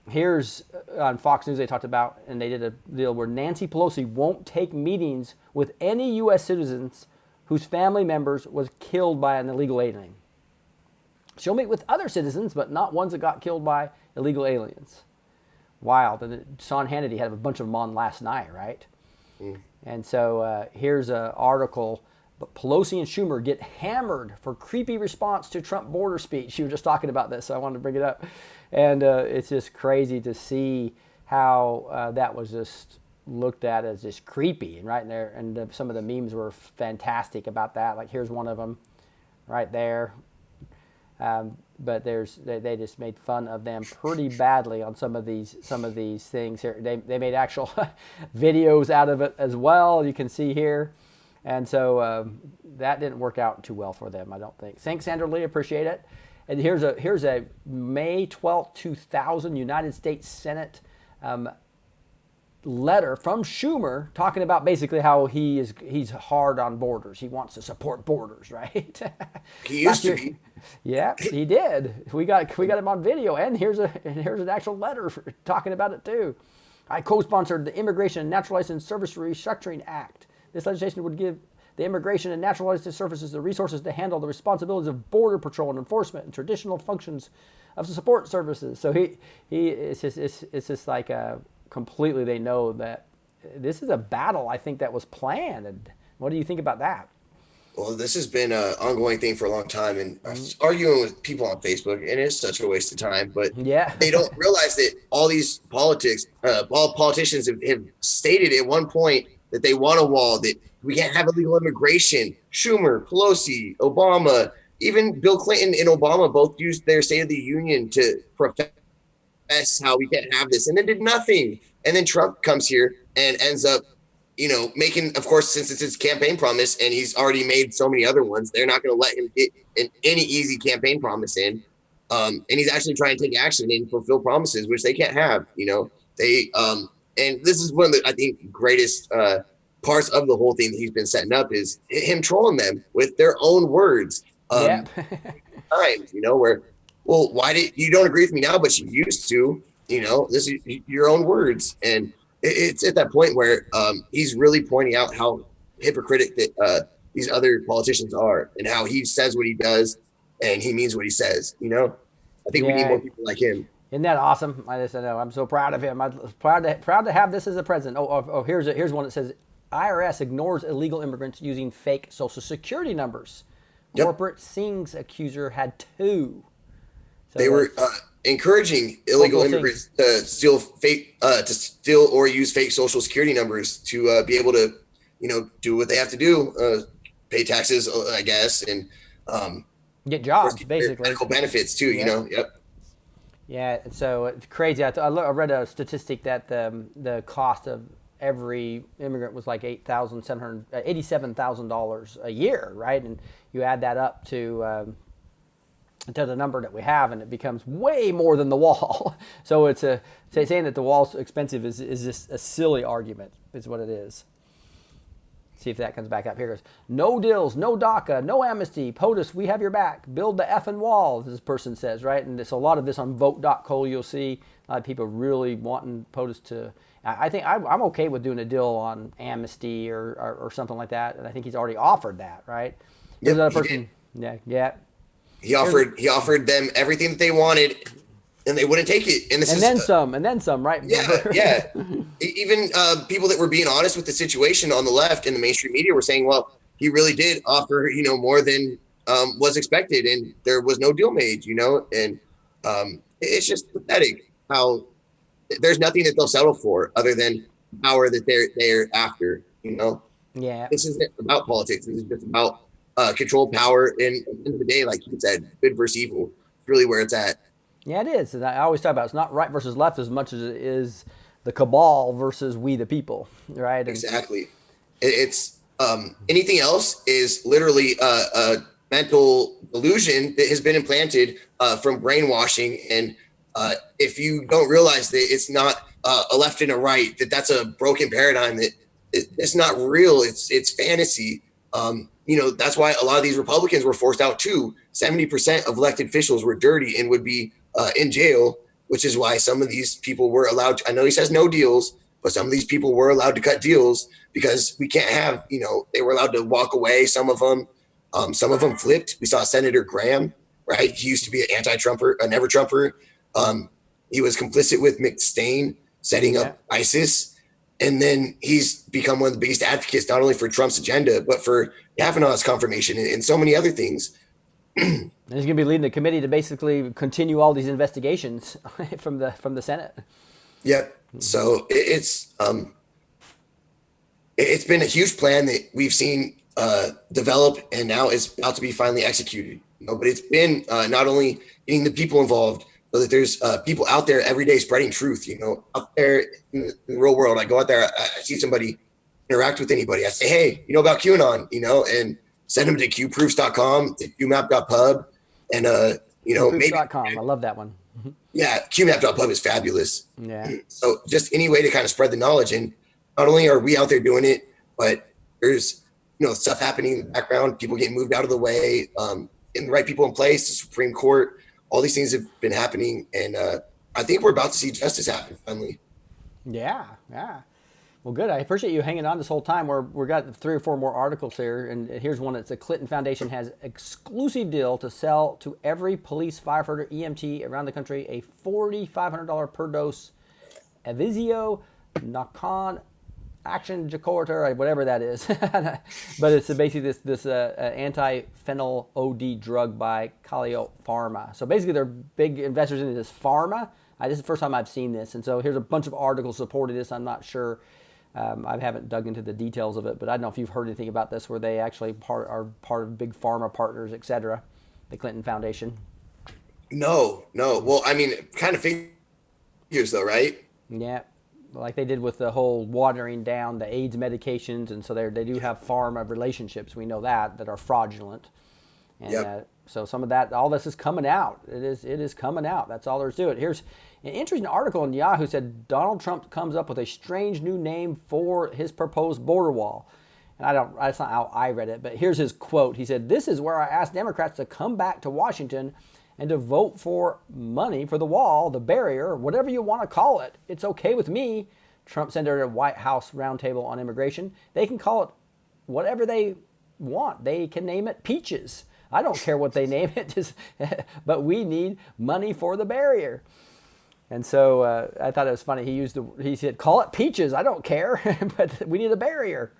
Here's on Fox News they talked about, and they did a deal where Nancy Pelosi won't take meetings with any U.S. citizens whose family members was killed by an illegal alien. She'll meet with other citizens, but not ones that got killed by illegal aliens. Wild. And Sean Hannity had a bunch of them on last night, right? Mm. And so here's an article. But Pelosi and Schumer get hammered for creepy response to Trump border speech. You were just talking about this, so I wanted to bring it up. And it's just crazy to see how that was just looked at as just creepy. And right in there, and some of the memes were fantastic about that. Like here's one of them right there. But they just made fun of them pretty badly on some of these things here. They made actual videos out of it as well. You can see here, and so that didn't work out too well for them, I don't think. Thanks, Sandra Lee, appreciate it. And here's a May 12th, 2000 United States Senate letter from Schumer talking about basically how he's hard on borders. He wants to support borders, right? He used to be. Yeah, he did. We got him on video, and here's an actual letter talking about it too. I co-sponsored the Immigration and Naturalization Service Restructuring Act. This legislation would give the Immigration and Naturalization Services the resources to handle the responsibilities of border patrol and enforcement and traditional functions of the support services. So it's just like completely, they know that this is a battle, I think, that was planned. And what do you think about that? Well, this has been an ongoing thing for a long time, and arguing with people on Facebook, and it's such a waste of time. But yeah, they don't realize that all these all politicians have stated at one point that they want a wall, that we can't have illegal immigration. Schumer, Pelosi, Obama, even Bill Clinton and Obama both used their State of the Union to profess how we can't have this, and then did nothing. And then Trump comes here and ends up, making, of course, since it's his campaign promise, and he's already made so many other ones, they're not going to let him get any easy campaign promise in. And he's actually trying to take action and fulfill promises, which they can't have. And this is one of the, I think, greatest parts of the whole thing that he's been setting up is him trolling them with their own words. Times, where, well, why did you don't agree with me now, but you used to, this is your own words. And it's at that point where he's really pointing out how hypocritic that these other politicians are, and how he says what he does and he means what he says. I think we need more people like him. Isn't that awesome? I just know I'm so proud of him. I'm proud to have this as a president. Oh, here's one that says IRS ignores illegal immigrants using fake Social Security numbers. Yep. Corporate Synchs accuser had 2. So They were encouraging illegal Local immigrants to steal or use fake Social Security numbers to be able to, do what they have to do, pay taxes, I guess, and get jobs, basically. Medical benefits too. Yep. Yeah, so it's crazy. I read a statistic that the cost of every immigrant was like $87,000 a year, right? And you add that up to the number that we have, and it becomes way more than the wall. So it's saying that the wall's expensive is just a silly argument, is what it is. See if that comes back up. Here it goes. No deals, no DACA, no amnesty. POTUS, we have your back. Build the effing wall, this person says, right? And there's a lot of this on vote.co. You'll see a lot of people really wanting POTUS to. I think I'm okay with doing a deal on amnesty or something like that. And I think he's already offered that, right? Yep, There's another person. Yeah. He offered them everything that they wanted, and they wouldn't take it. And then some, right? Yeah. Even people that were being honest with the situation on the left in the mainstream media were saying, well, he really did offer, more than was expected, and there was no deal made, and it's just pathetic how there's nothing that they'll settle for other than power that they're after, Yeah. This isn't about politics. This is just about control, power, and at the end of the day, like you said, good versus evil. It's really where it's at. Yeah, it is. And I always talk about it's not right versus left as much as it is the cabal versus we the people, right? And exactly. It's anything else is literally a mental illusion that has been implanted from brainwashing. And if you don't realize that it's not a left and a right, that's a broken paradigm, that it's not real. It's fantasy. That's why a lot of these Republicans were forced out too. 70% of elected officials were dirty and would be in jail, which is why some of these people were allowed to, I know he says no deals, but some of these people were allowed to cut deals because we can't have, they were allowed to walk away. Some of them flipped. We saw Senator Graham, right? He used to be an anti-Trumper, a never-Trumper. He was complicit with McStain setting up ISIS. And then he's become one of the biggest advocates, not only for Trump's agenda, but for Kavanaugh's confirmation and so many other things. And he's going to be leading the committee to basically continue all these investigations from the Senate. Yep. So it's been a huge plan that we've seen develop, and now it's about to be finally executed. But it's been not only getting the people involved, so that there's people out there every day spreading truth. Out there in the real world, I go out there, I see somebody interact with anybody, I say, hey, about QAnon, and send them to qproofs.com, to qmap.pub, and qproofs.com. I love that one. Yeah, qmap.pub is fabulous. Yeah. So just any way to kind of spread the knowledge, and not only are we out there doing it, but there's stuff happening in the background, people getting moved out of the way, and the right people in place, the Supreme Court, all these things have been happening, and I think we're about to see justice happen finally. Yeah. Well, good. I appreciate you hanging on this whole time. We've got 3 or 4 more articles here, and here's one. It's the Clinton Foundation has exclusive deal to sell to every police, firefighter, EMT around the country a $4,500 per dose Avizio Nakan Action Jacorta, whatever that is. But it's basically this anti-phenyl OD drug by Calio Pharma. So basically they're big investors into this pharma. This is the first time I've seen this. And so here's a bunch of articles supporting this. I'm not sure. I haven't dug into the details of it, but I don't know if you've heard anything about this, where they actually are part of big pharma partners, et cetera, the Clinton Foundation. No. Well, I mean, it kind of figures though, right? Yeah. Like they did with the whole watering down the AIDS medications, and so they do have pharma relationships. We know that are fraudulent, and so some of that, all this is coming out. It is coming out. That's all there's to it. Here's an interesting article in Yahoo said Donald Trump comes up with a strange new name for his proposed border wall, and that's not how I read it, but here's his quote. He said, "This is where I asked Democrats to come back to Washington and to vote for money for the wall, the barrier, whatever you want to call it. It's okay with me." Trump said at a White House roundtable on immigration, they can call it whatever they want. They can name it peaches. I don't care what they name it, but we need money for the barrier. And so I thought it was funny. He said, "Call it peaches. I don't care, but we need a barrier."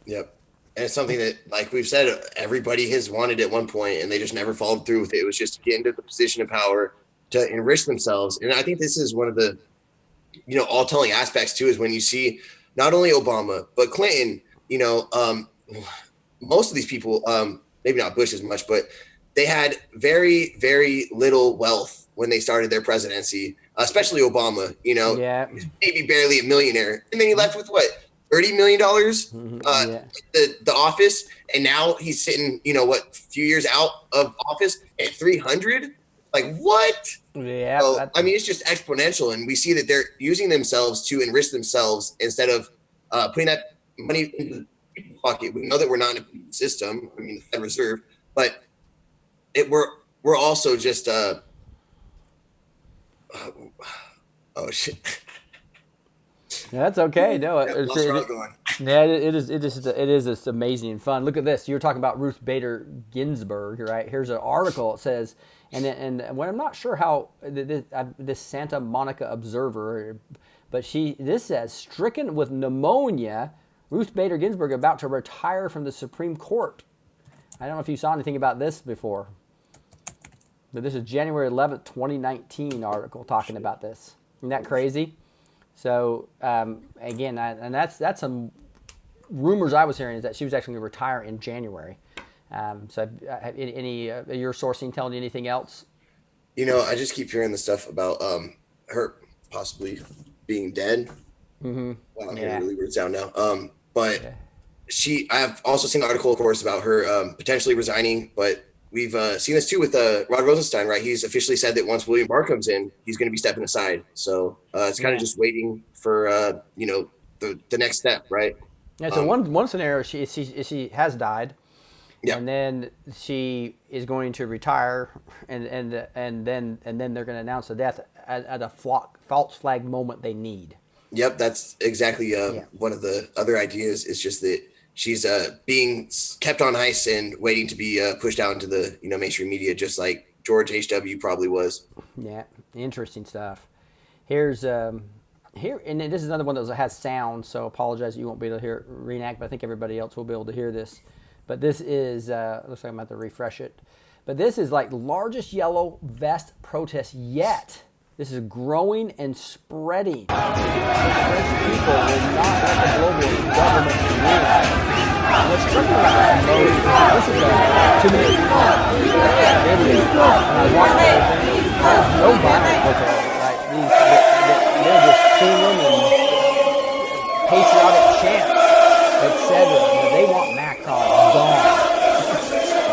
Yep. And it's something that, like we've said, everybody has wanted at one point, and they just never followed through with it. It was just to get into the position of power to enrich themselves. And I think this is one of the, all telling aspects too, is when you see not only Obama, but Clinton, most of these people, maybe not Bush as much, but they had very, very little wealth when they started their presidency, especially Obama, Yeah. maybe barely a millionaire. And then he left with what, $30 million, Yeah. the office. And now he's sitting, a few years out of office at 300. Like what? Yeah. So, I mean, it's just exponential. And we see that they're using themselves to enrich themselves instead of putting that money into the pocket. We know that we're not in a system. I mean, the Fed Reserve, but we're also just oh shit. Yeah, that's okay. No, Yeah, it is just amazing and fun. Look at this. You were talking about Ruth Bader Ginsburg, right? Here's an article. It says, and when I'm not sure how this Santa Monica Observer, but this says, stricken with pneumonia, Ruth Bader Ginsburg about to retire from the Supreme Court. I don't know if you saw anything about this before, but this is January 11th, 2019 article talking about this. Isn't that crazy? So again, and that's some rumors I was hearing, is that she was actually going to retire in January. So any your sourcing telling you anything else? I just keep hearing the stuff about her possibly being dead. Mm-hmm. Wow, I'm hearing really weird sound now. But I've also seen an article, of course, about her potentially resigning, but we've seen this too with Rod Rosenstein, right? He's officially said that once William Barr comes in, he's going to be stepping aside. So it's kind of just waiting for, the next step, right? Yeah. So one scenario, she has died, and then she is going to retire, and then they're going to announce the death at a false flag moment they need. Yep, that's exactly one of the other ideas. Is just that she's being kept on ice and waiting to be pushed out into the mainstream media, just like George H.W. probably was. Yeah, interesting stuff. Here's here, and this is another one that has sound, so apologize you won't be able to hear it reenact, but I think everybody else will be able to hear this. But this is looks like I'm about to refresh it. But this is like largest yellow vest protest yet. This is growing and spreading. The French people will not let the globalist government win. What's struck me about this most is this is a 2-minute video, and I watched it. There's no violence whatsoever. Right? They're just singing and patriotic chants, etc. But they want Macron gone.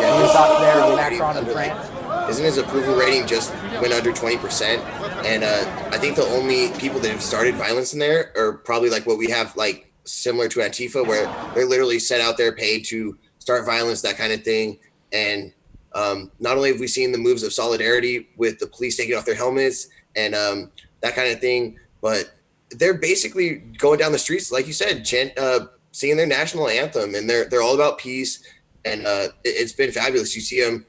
Any thoughts there on Macron in France? Isn't his approval rating just went under 20%? And I think the only people that have started violence in there are probably like what we have, like similar to Antifa, where they're literally set out there paid to start violence, that kind of thing. And not only have we seen the moves of solidarity with the police taking off their helmets and that kind of thing, but they're basically going down the streets, like you said, singing their national anthem, and they're all about peace. And it's been fabulous. You see them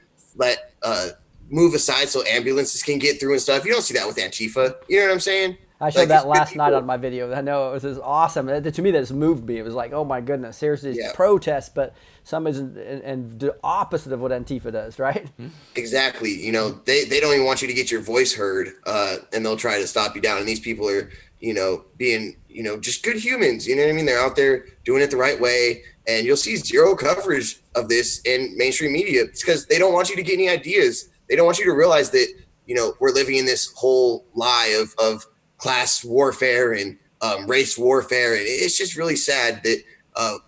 move aside so ambulances can get through and stuff. You don't see that with Antifa. You know what I'm saying? I showed that last night on my video. I know it was awesome. To me, that just moved me. It was like, oh my goodness, seriously, it's protest, but somebody's and the opposite of what Antifa does, right? Exactly. They don't even want you to get your voice heard, and they'll try to stop you down. And these people are, being, just good humans. You know what I mean? They're out there doing it the right way. And you'll see zero coverage of this in mainstream media. It's because they don't want you to get any ideas. They don't want you to realize that, we're living in this whole lie of class warfare and race warfare. And it's just really sad that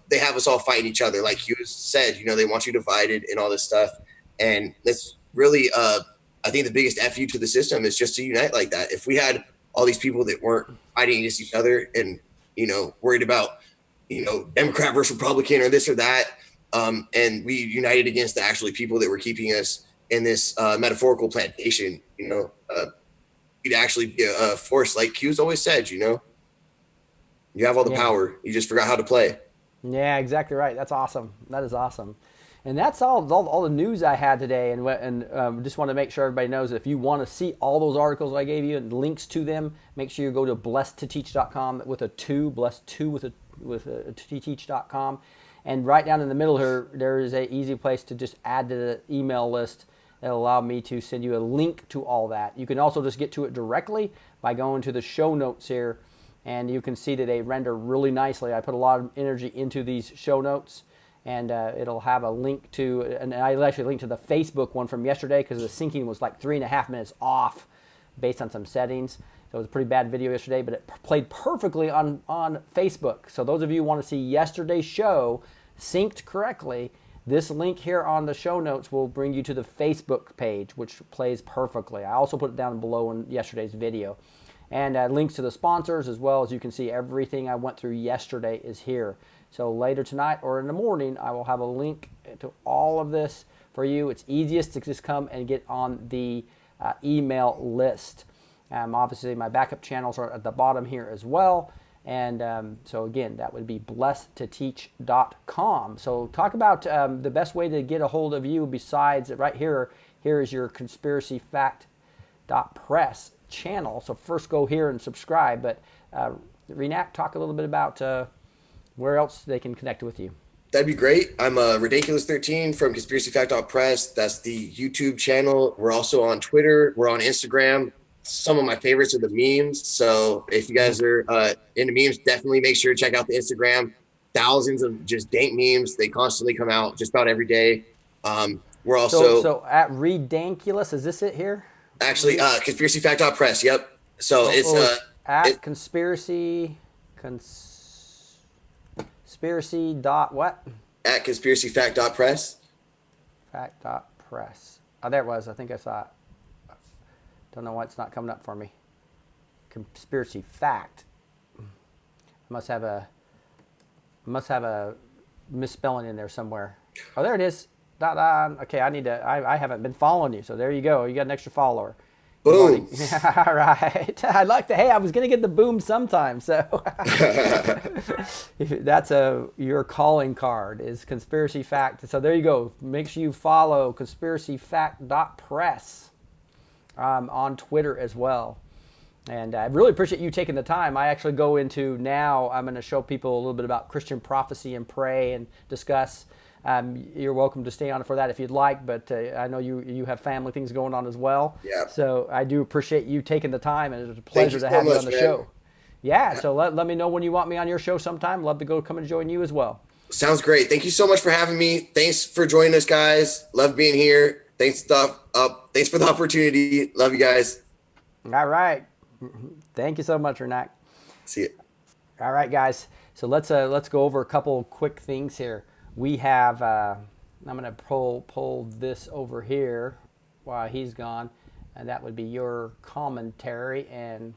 they have us all fighting each other. Like you said, they want you divided and all this stuff. And that's really, I think the biggest FU to the system is just to unite like that. If we had all these people that weren't fighting against each other and, worried about, Democrat versus Republican or this or that, and we united against the actually people that were keeping us in this metaphorical plantation, you'd actually be a force, like Q's always said, you have all the power. You just forgot how to play. Yeah, exactly right. That's awesome. That is awesome. And that's all the news I had today. And just want to make sure everybody knows that if you want to see all those articles I gave you and links to them, make sure you go to blessedtoteach.com with a 2, blessed2 with a teach.com. And right down in the middle here, there is a easy place to just add to the email list that'll allow me to send you a link to all that. You can also just get to it directly by going to the show notes here, and you can see that they render really nicely. I put a lot of energy into these show notes, and it'll have a link to, and I actually linked to the Facebook one from yesterday because the syncing was like 3.5 minutes off based on some settings. So it was a pretty bad video yesterday, but it played perfectly on Facebook. So those of you who want to see yesterday's show synced correctly, this link here on the show notes will bring you to the Facebook page, which plays perfectly. I also put it down below in yesterday's video. And links to the sponsors, as well as you can see everything I went through yesterday is here. So later tonight or in the morning, I will have a link to all of this for you. It's easiest to just come and get on the email list. Obviously, my backup channels are at the bottom here as well. And so again, that would be blessedtoteach.com. So talk about the best way to get a hold of you besides right here. Here is your conspiracyfact.press channel. So first go here and subscribe. But Renak, talk a little bit about where else they can connect with you. That'd be great. I'm Ridiculous13 from conspiracyfact.press. That's the YouTube channel. We're also on Twitter. We're on Instagram. Some of my favorites are the memes. So if you guys are into memes, definitely make sure to check out the Instagram. Thousands of just dank memes. They constantly come out just about every day. We're also so at Ridiculous. Is this it here? Actually, conspiracyfact.press. Yep. So it's at conspiracy dot what? At conspiracyfact.press. Fact.press. Oh, there it was. I think I saw it. Don't know why it's not coming up for me. Conspiracy fact. Must have a misspelling in there somewhere. Oh, there it is. Okay, I haven't been following you, so there you go. You got an extra follower. Boom. All right. I like hey, I was going to get the boom sometime, so. That's your calling card is conspiracy fact. So there you go. Make sure you follow conspiracyfact.press on Twitter as well. And I really appreciate you taking the time. I actually go into now, I'm going to show people a little bit about Christian prophecy and pray and discuss. You're welcome to stay on for that if you'd like, but I know you have family things going on as well. Yeah. So I do appreciate you taking the time, and it's a pleasure to have you on the show. Yeah, so let me know when you want me on your show sometime. Love to go come and join you as well. Sounds great. Thank you so much for having me. Thanks for joining us, guys. Love being here. Thanks for the opportunity. Love you guys. All right. Thank you so much, Renak. See you. All right, guys. So let's go over a couple quick things here. We have, I'm going to pull this over here while he's gone, and that would be your commentary. And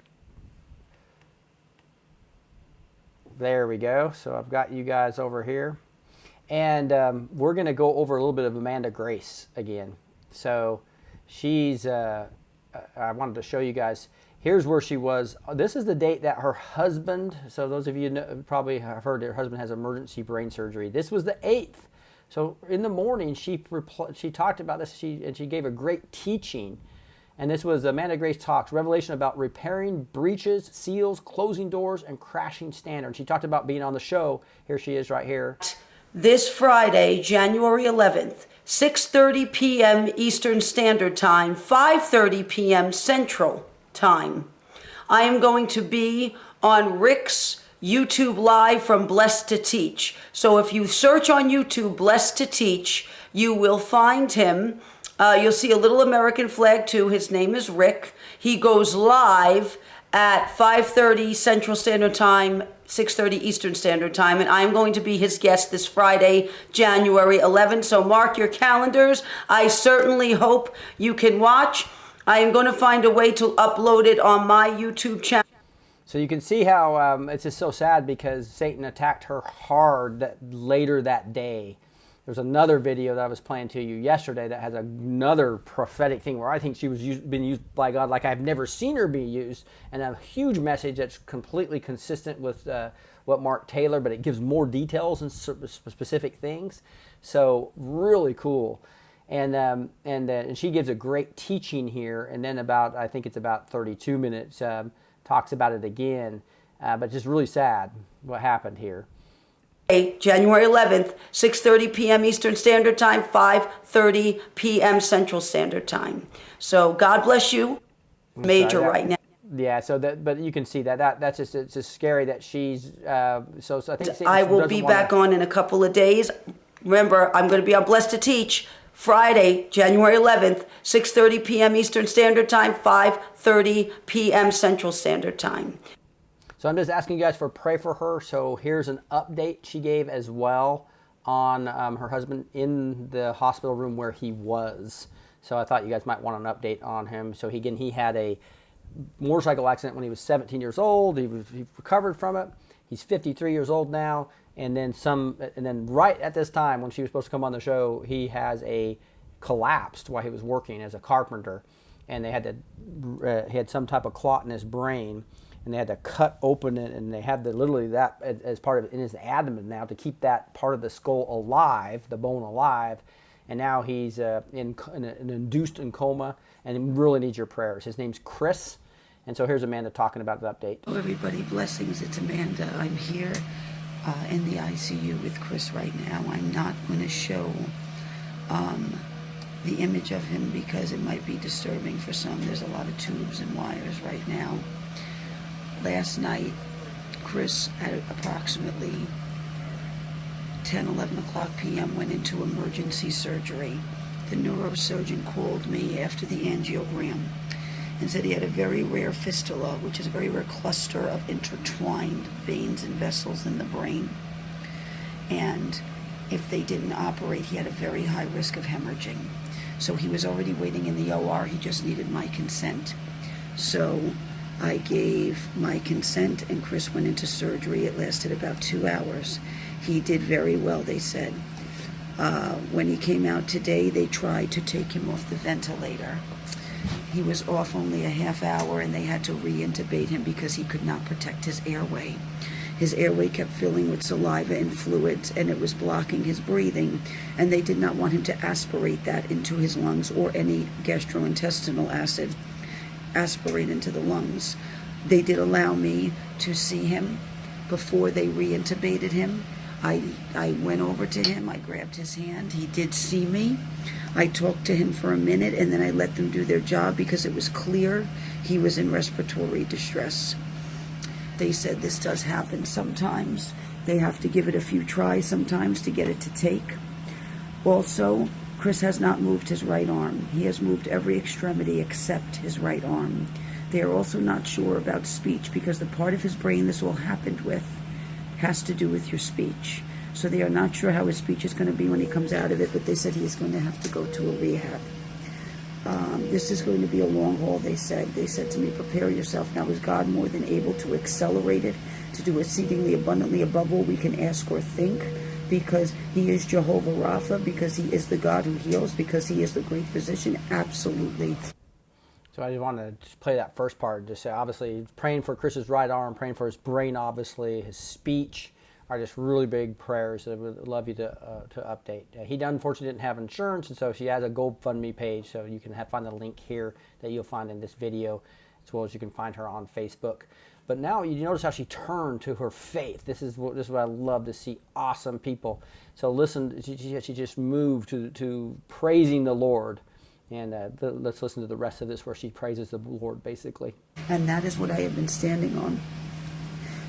there we go. So I've got you guys over here. And we're going to go over a little bit of Amanda Grace again. So she's, I wanted to show you guys. Here's where she was. This is the date that her husband, so those of you probably have heard her husband has emergency brain surgery. This was the 8th. So in the morning, she talked about this, and she gave a great teaching. And this was Amanda Grace Talks, Revelation about repairing breaches, seals, closing doors, and crashing standards. She talked about being on the show. Here she is right here. This Friday, January 11th, 6:30 p.m. Eastern Standard Time, 5:30 p.m. Central Time. I am going to be on Rick's YouTube Live from Blessed to Teach. So if you search on YouTube, Blessed to Teach, you will find him. You'll see a little American flag too. His name is Rick. He goes live at 5:30 Central Standard Time, 6:30 Eastern Standard Time, and I'm going to be his guest this Friday, January 11th. So mark your calendars. I certainly hope you can watch. I am going to find a way to upload it on my YouTube channel. So you can see how it's just so sad because Satan attacked her hard later that day. There's another video that I was playing to you yesterday that has another prophetic thing where I think she was been used by God like I've never seen her be used, and a huge message that's completely consistent with what Mark Taylor, but it gives more details and specific things. So really cool. And she gives a great teaching here, and then I think it's about 32 minutes, talks about it again, but just really sad what happened here. January 11th, 6:30 p.m. Eastern Standard Time, 5:30 p.m. Central Standard Time. So God bless you. Major right now. Yeah, so but you can see that's just, it's just scary that she's so I think I will be back on in a couple of days. Remember, I'm going to be on Blessed to Teach Friday, January 11th, 6:30 p.m. Eastern Standard Time, 5:30 p.m. Central Standard Time. So I'm just asking you guys for pray for her. So here's an update she gave as well on her husband in the hospital room where he was. So I thought you guys might want an update on him. So he had a motorcycle accident when he was 17 years old. He recovered from it. He's 53 years old now. And then right at this time when she was supposed to come on the show, he has collapsed while he was working as a carpenter, and they he had some type of clot in his brain. And they had to cut open it, and they have literally that as part of it in his abdomen now to keep that part of the skull alive, the bone alive. And now he's induced in coma, and he really needs your prayers. His name's Chris, and so here's Amanda talking about the update. Hello, everybody. Blessings. It's Amanda. I'm here in the ICU with Chris right now. I'm not going to show the image of him because it might be disturbing for some. There's a lot of tubes and wires right now. Last night, Chris, at approximately 10, 11 o'clock p.m., went into emergency surgery. The neurosurgeon called me after the angiogram and said he had a very rare fistula, which is a very rare cluster of intertwined veins and vessels in the brain. And if they didn't operate, he had a very high risk of hemorrhaging. So he was already waiting in the OR. He just needed my consent. So I gave my consent, and Chris went into surgery. It lasted about 2 hours. He did very well, they said. When he came out today, they tried to take him off the ventilator. He was off only a half hour, and they had to re-intubate him because he could not protect his airway. His airway kept filling with saliva and fluids, and it was blocking his breathing, and they did not want him to aspirate that into his lungs or any gastrointestinal acid aspirate into the lungs. They did allow me to see him before they re-intubated him. I went over to him, I grabbed his hand, he did see me. I talked to him for a minute, and then I let them do their job because it was clear he was in respiratory distress. They said this does happen sometimes. They have to give it a few tries sometimes to get it to take. Also, Chris has not moved his right arm. He has moved every extremity except his right arm. They are also not sure about speech because the part of his brain this all happened with has to do with your speech. So they are not sure how his speech is going to be when he comes out of it, but they said he is going to have to go to a rehab. This is going to be a long haul, they said. They said to me, prepare yourself. Now is God more than able to accelerate it, to do exceedingly abundantly above all we can ask or think? Because he is Jehovah Rapha, because he is the God who heals, because he is the great physician? Absolutely. So I just want to just play that first part. Just say, obviously, praying for Chris's right arm, praying for his brain, obviously, his speech are just really big prayers that I would love you to update. He unfortunately didn't have insurance, and so she has a GoFundMe page, so you can find the link here that you'll find in this video, as well as you can find her on Facebook. But now you notice how she turned to her faith. This is what I love to see, awesome people. So listen, she just moved to praising the Lord. And let's listen to the rest of this where she praises the Lord, basically. And that is what I have been standing on.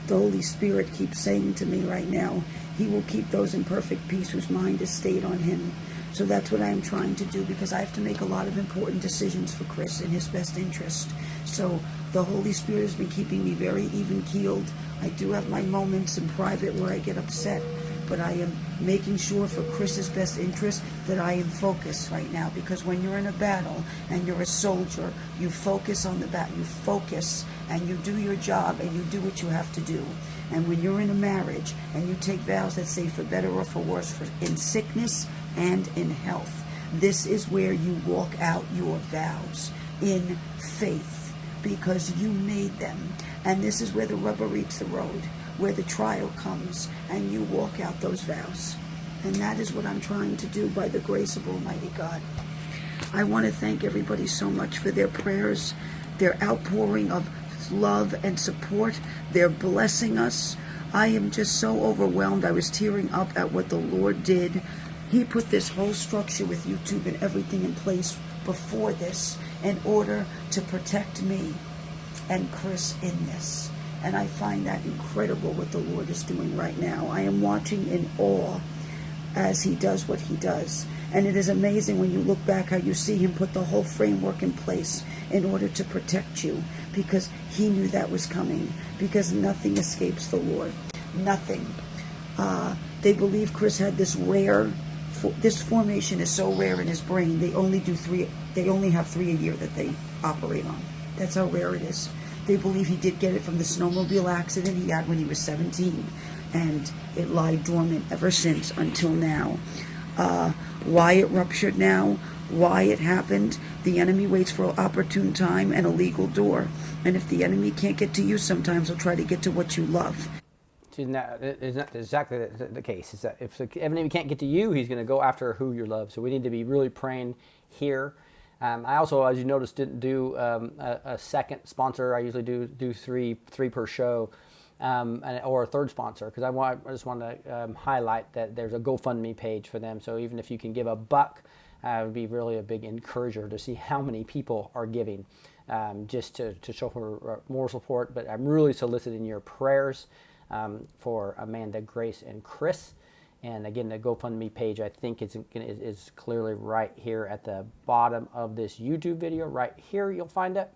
The Holy Spirit keeps saying to me right now, he will keep those in perfect peace whose mind is stayed on him. So that's what I am trying to do, because I have to make a lot of important decisions for Chris in his best interest. So the Holy Spirit has been keeping me very even-keeled. I do have my moments in private where I get upset, but I am making sure for Chris's best interest that I am focused right now, because when you're in a battle and you're a soldier, you focus on the battle, you focus and you do your job and you do what you have to do. And when you're in a marriage and you take vows that say for better or for worse, for in sickness and in health, this is where you walk out your vows in faith, because you made them. And this is where the rubber meets the road, where the trial comes and you walk out those vows. And that is what I'm trying to do by the grace of Almighty God. I want to thank everybody so much for their prayers, their outpouring of love and support. They're blessing us. I am just so overwhelmed. I was tearing up at what the Lord did. He put this whole structure with YouTube and everything in place before this in order to protect me and Chris in this. And I find that incredible what the Lord is doing right now. I am watching in awe as he does what he does. And it is amazing when you look back how you see him put the whole framework in place in order to protect you, because he knew that was coming, because nothing escapes the Lord. Nothing. They believe Chris had this rare, this formation is so rare in his brain, they only have 3 a year that they operate on. That's how rare it is. They believe he did get it from the snowmobile accident he had when he was 17, and it lied dormant ever since until now. Why it ruptured now, why it happened, the enemy waits for an opportune time and a legal door. And if the enemy can't get to you, sometimes he'll try to get to what you love. Isn't that exactly the case? Is that if the enemy can't get to you, he's going to go after who you love. So we need to be really praying here. I also, as you noticed, didn't do a second sponsor. I usually do three per show, or a third sponsor, because I just want to highlight that there's a GoFundMe page for them. So even if you can give $1, it would be really a big encourager to see how many people are giving, just to show her more support. But I'm really soliciting your prayers for Amanda, Grace, and Chris. And again, the GoFundMe page, I think, is clearly right here at the bottom of this YouTube video. Right here, you'll find it.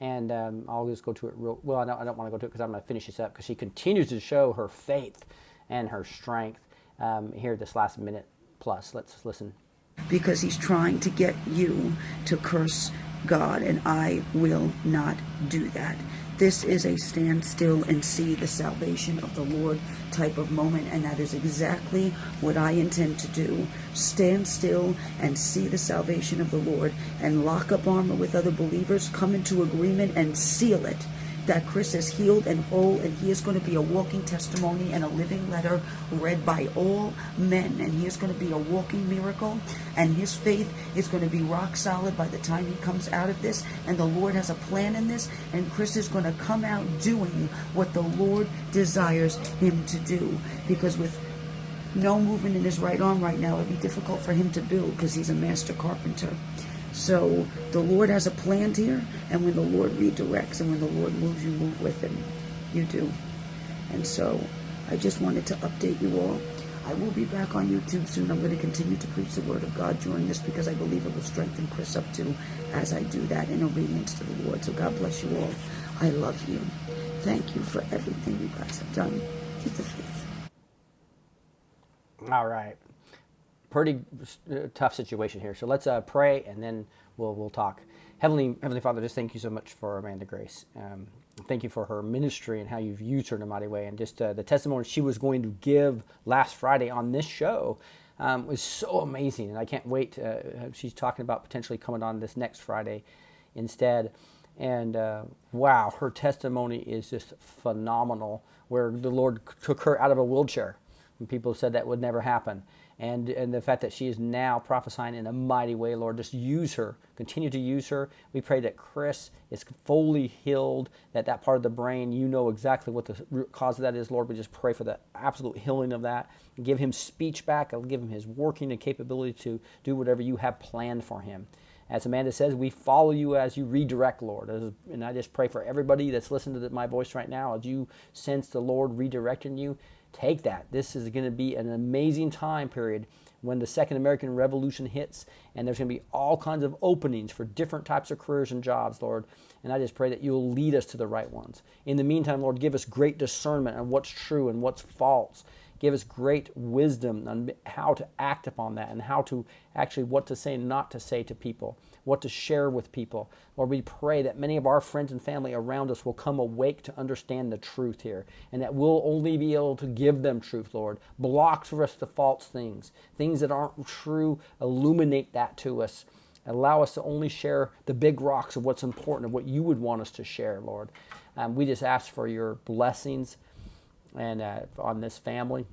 And I'll just go to it real well. I don't want to go to it because I'm going to finish this up, because she continues to show her faith and her strength here this last minute plus. Let's listen. Because he's trying to get you to curse God, and I will not do that. This is a stand still and see the salvation of the Lord type of moment, and that is exactly what I intend to do. Stand still and see the salvation of the Lord, and lock up armor with other believers, come into agreement and seal it, that Chris is healed and whole, and he is going to be a walking testimony and a living letter read by all men, and he is going to be a walking miracle, and his faith is going to be rock solid by the time he comes out of this, and the Lord has a plan in this, and Chris is going to come out doing what the Lord desires him to do, because with no movement in his right arm right now, it would be difficult for him to build, because he's a master carpenter. So the Lord has a plan here, and when the Lord redirects and when the Lord moves, you move with him. You do. And so I just wanted to update you all. I will be back on YouTube soon. I'm going to continue to preach the word of God during this, because I believe it will strengthen Chris up too as I do that in obedience to the Lord. So God bless you all. I love you. Thank you for everything you guys have done. Keep the faith. All right. Pretty tough situation here. So let's pray, and then we'll talk. Heavenly Father, just thank you so much for Amanda Grace. Thank you for her ministry and how you've used her in a mighty way. And just the testimony she was going to give last Friday on this show was so amazing. And I can't wait. She's talking about potentially coming on this next Friday instead. And wow, her testimony is just phenomenal, where the Lord took her out of a wheelchair when people said that would never happen. And the fact that she is now prophesying in a mighty way, Lord, just use her. Continue to use her. We pray that Chris is fully healed, that part of the brain, you know exactly what the root cause of that is, Lord. We just pray for the absolute healing of that. Give him speech back. Give him his working and capability to do whatever you have planned for him. As Amanda says, we follow you as you redirect, Lord. And I just pray for everybody that's listening to my voice right now, as you sense the Lord redirecting you, take that. This is going to be an amazing time period when the Second American Revolution hits, and there's going to be all kinds of openings for different types of careers and jobs, Lord. And I just pray that you'll lead us to the right ones. In the meantime, Lord, give us great discernment on what's true and what's false. Give us great wisdom on how to act upon that and how to actually what to say and not to say to people, what to share with people. Lord, we pray that many of our friends and family around us will come awake to understand the truth here, and that we'll only be able to give them truth, Lord. Block for us the false things, things that aren't true. Illuminate that to us. Allow us to only share the big rocks of what's important, of what you would want us to share, Lord. We just ask for your blessings and on this family,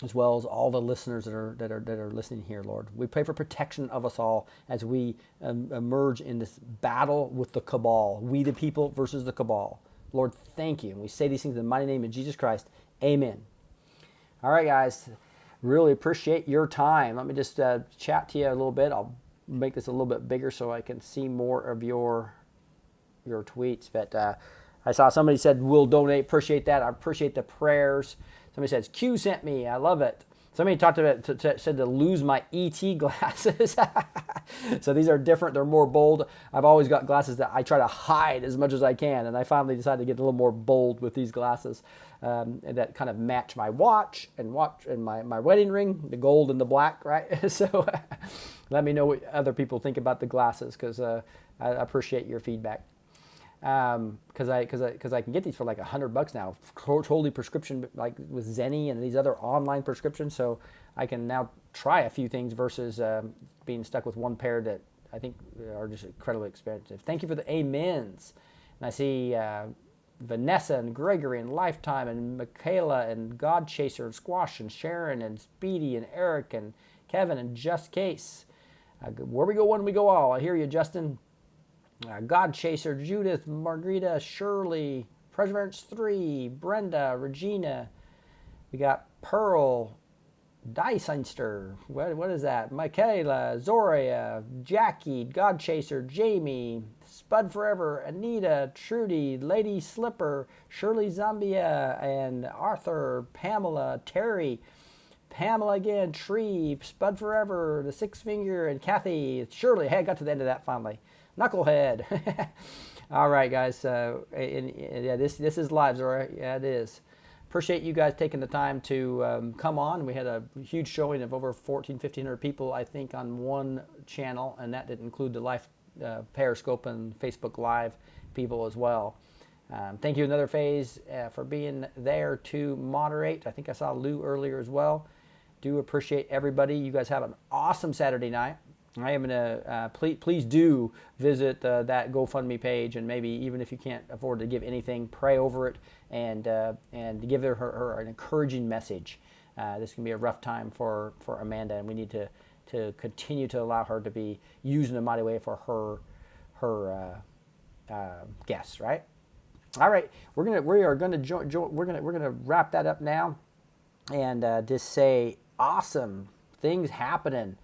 as well as all the listeners that are listening here, Lord. We pray for protection of us all as we emerge in this battle with the cabal, we the people versus the cabal. Lord, thank you. And we say these things in the mighty name of Jesus Christ. Amen. All right, guys. Really appreciate your time. Let me just chat to you a little bit. I'll make this a little bit bigger so I can see more of your tweets. But I saw somebody said, we'll donate. Appreciate that. I appreciate the prayers. Somebody says, Q sent me. I love it. Somebody talked about said to lose my ET glasses. So these are different. They're more bold. I've always got glasses that I try to hide as much as I can. And I finally decided to get a little more bold with these glasses that kind of match my watch and my wedding ring, the gold and the black, right? So let me know what other people think about the glasses, because I appreciate your feedback. Because I can get these for like $100 now, totally prescription, like with Zenny and these other online prescriptions. So I can now try a few things versus being stuck with one pair that I think are just incredibly expensive. Thank you for the amens. And I see Vanessa and Gregory and Lifetime and Michaela and God Chaser and Squash and Sharon and Speedy and Eric and Kevin and Just Case. Where we go, when we go all. I hear you, Justin. God Chaser, Judith, Margarita, Shirley, Perseverance 3, Brenda, Regina. We got Pearl, Dyseinster. What is that? Michaela, Zoria, Jackie, God Chaser, Jamie, Spud Forever, Anita, Trudy, Lady Slipper, Shirley Zambia, and Arthur, Pamela, Terry, Pamela again, Tree, Spud Forever, the Six Finger, and Kathy. Shirley. Hey, I got to the end of that finally. Knucklehead. All right, guys. Yeah, this is live, Zora. Yeah, it is. Appreciate you guys taking the time to come on. We had a huge showing of over 1,500 people, I think, on one channel, and that didn't include the live Periscope and Facebook Live people as well. Thank you, Another Phase, for being there to moderate. I think I saw Lou earlier as well. Do appreciate everybody. You guys have an awesome Saturday night. I am going to, please do visit that GoFundMe page, and maybe even if you can't afford to give anything, pray over it and give her an encouraging message. This can be a rough time for Amanda, and we need to continue to allow her to be used in a mighty way for her guests, right? All right, we are gonna wrap that up now, and just say awesome things happening.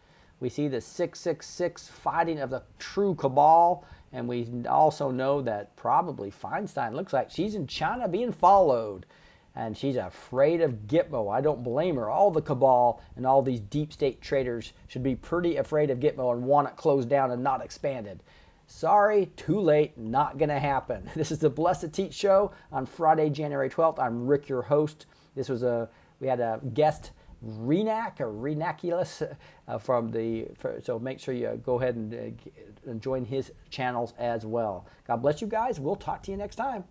We see the 666 fighting of the true cabal, and we also know that probably Feinstein looks like she's in China being followed, and she's afraid of GITMO. I don't blame her. All the cabal and all these deep state traders should be pretty afraid of GITMO and want it closed down and not expanded. Sorry, too late, not going to happen. This is the Blessed Teach Show on Friday, January 12th. I'm Rick, your host. We had a guest, Renaculus, so make sure you go ahead and join his channels as well. God bless you guys. We'll talk to you next time.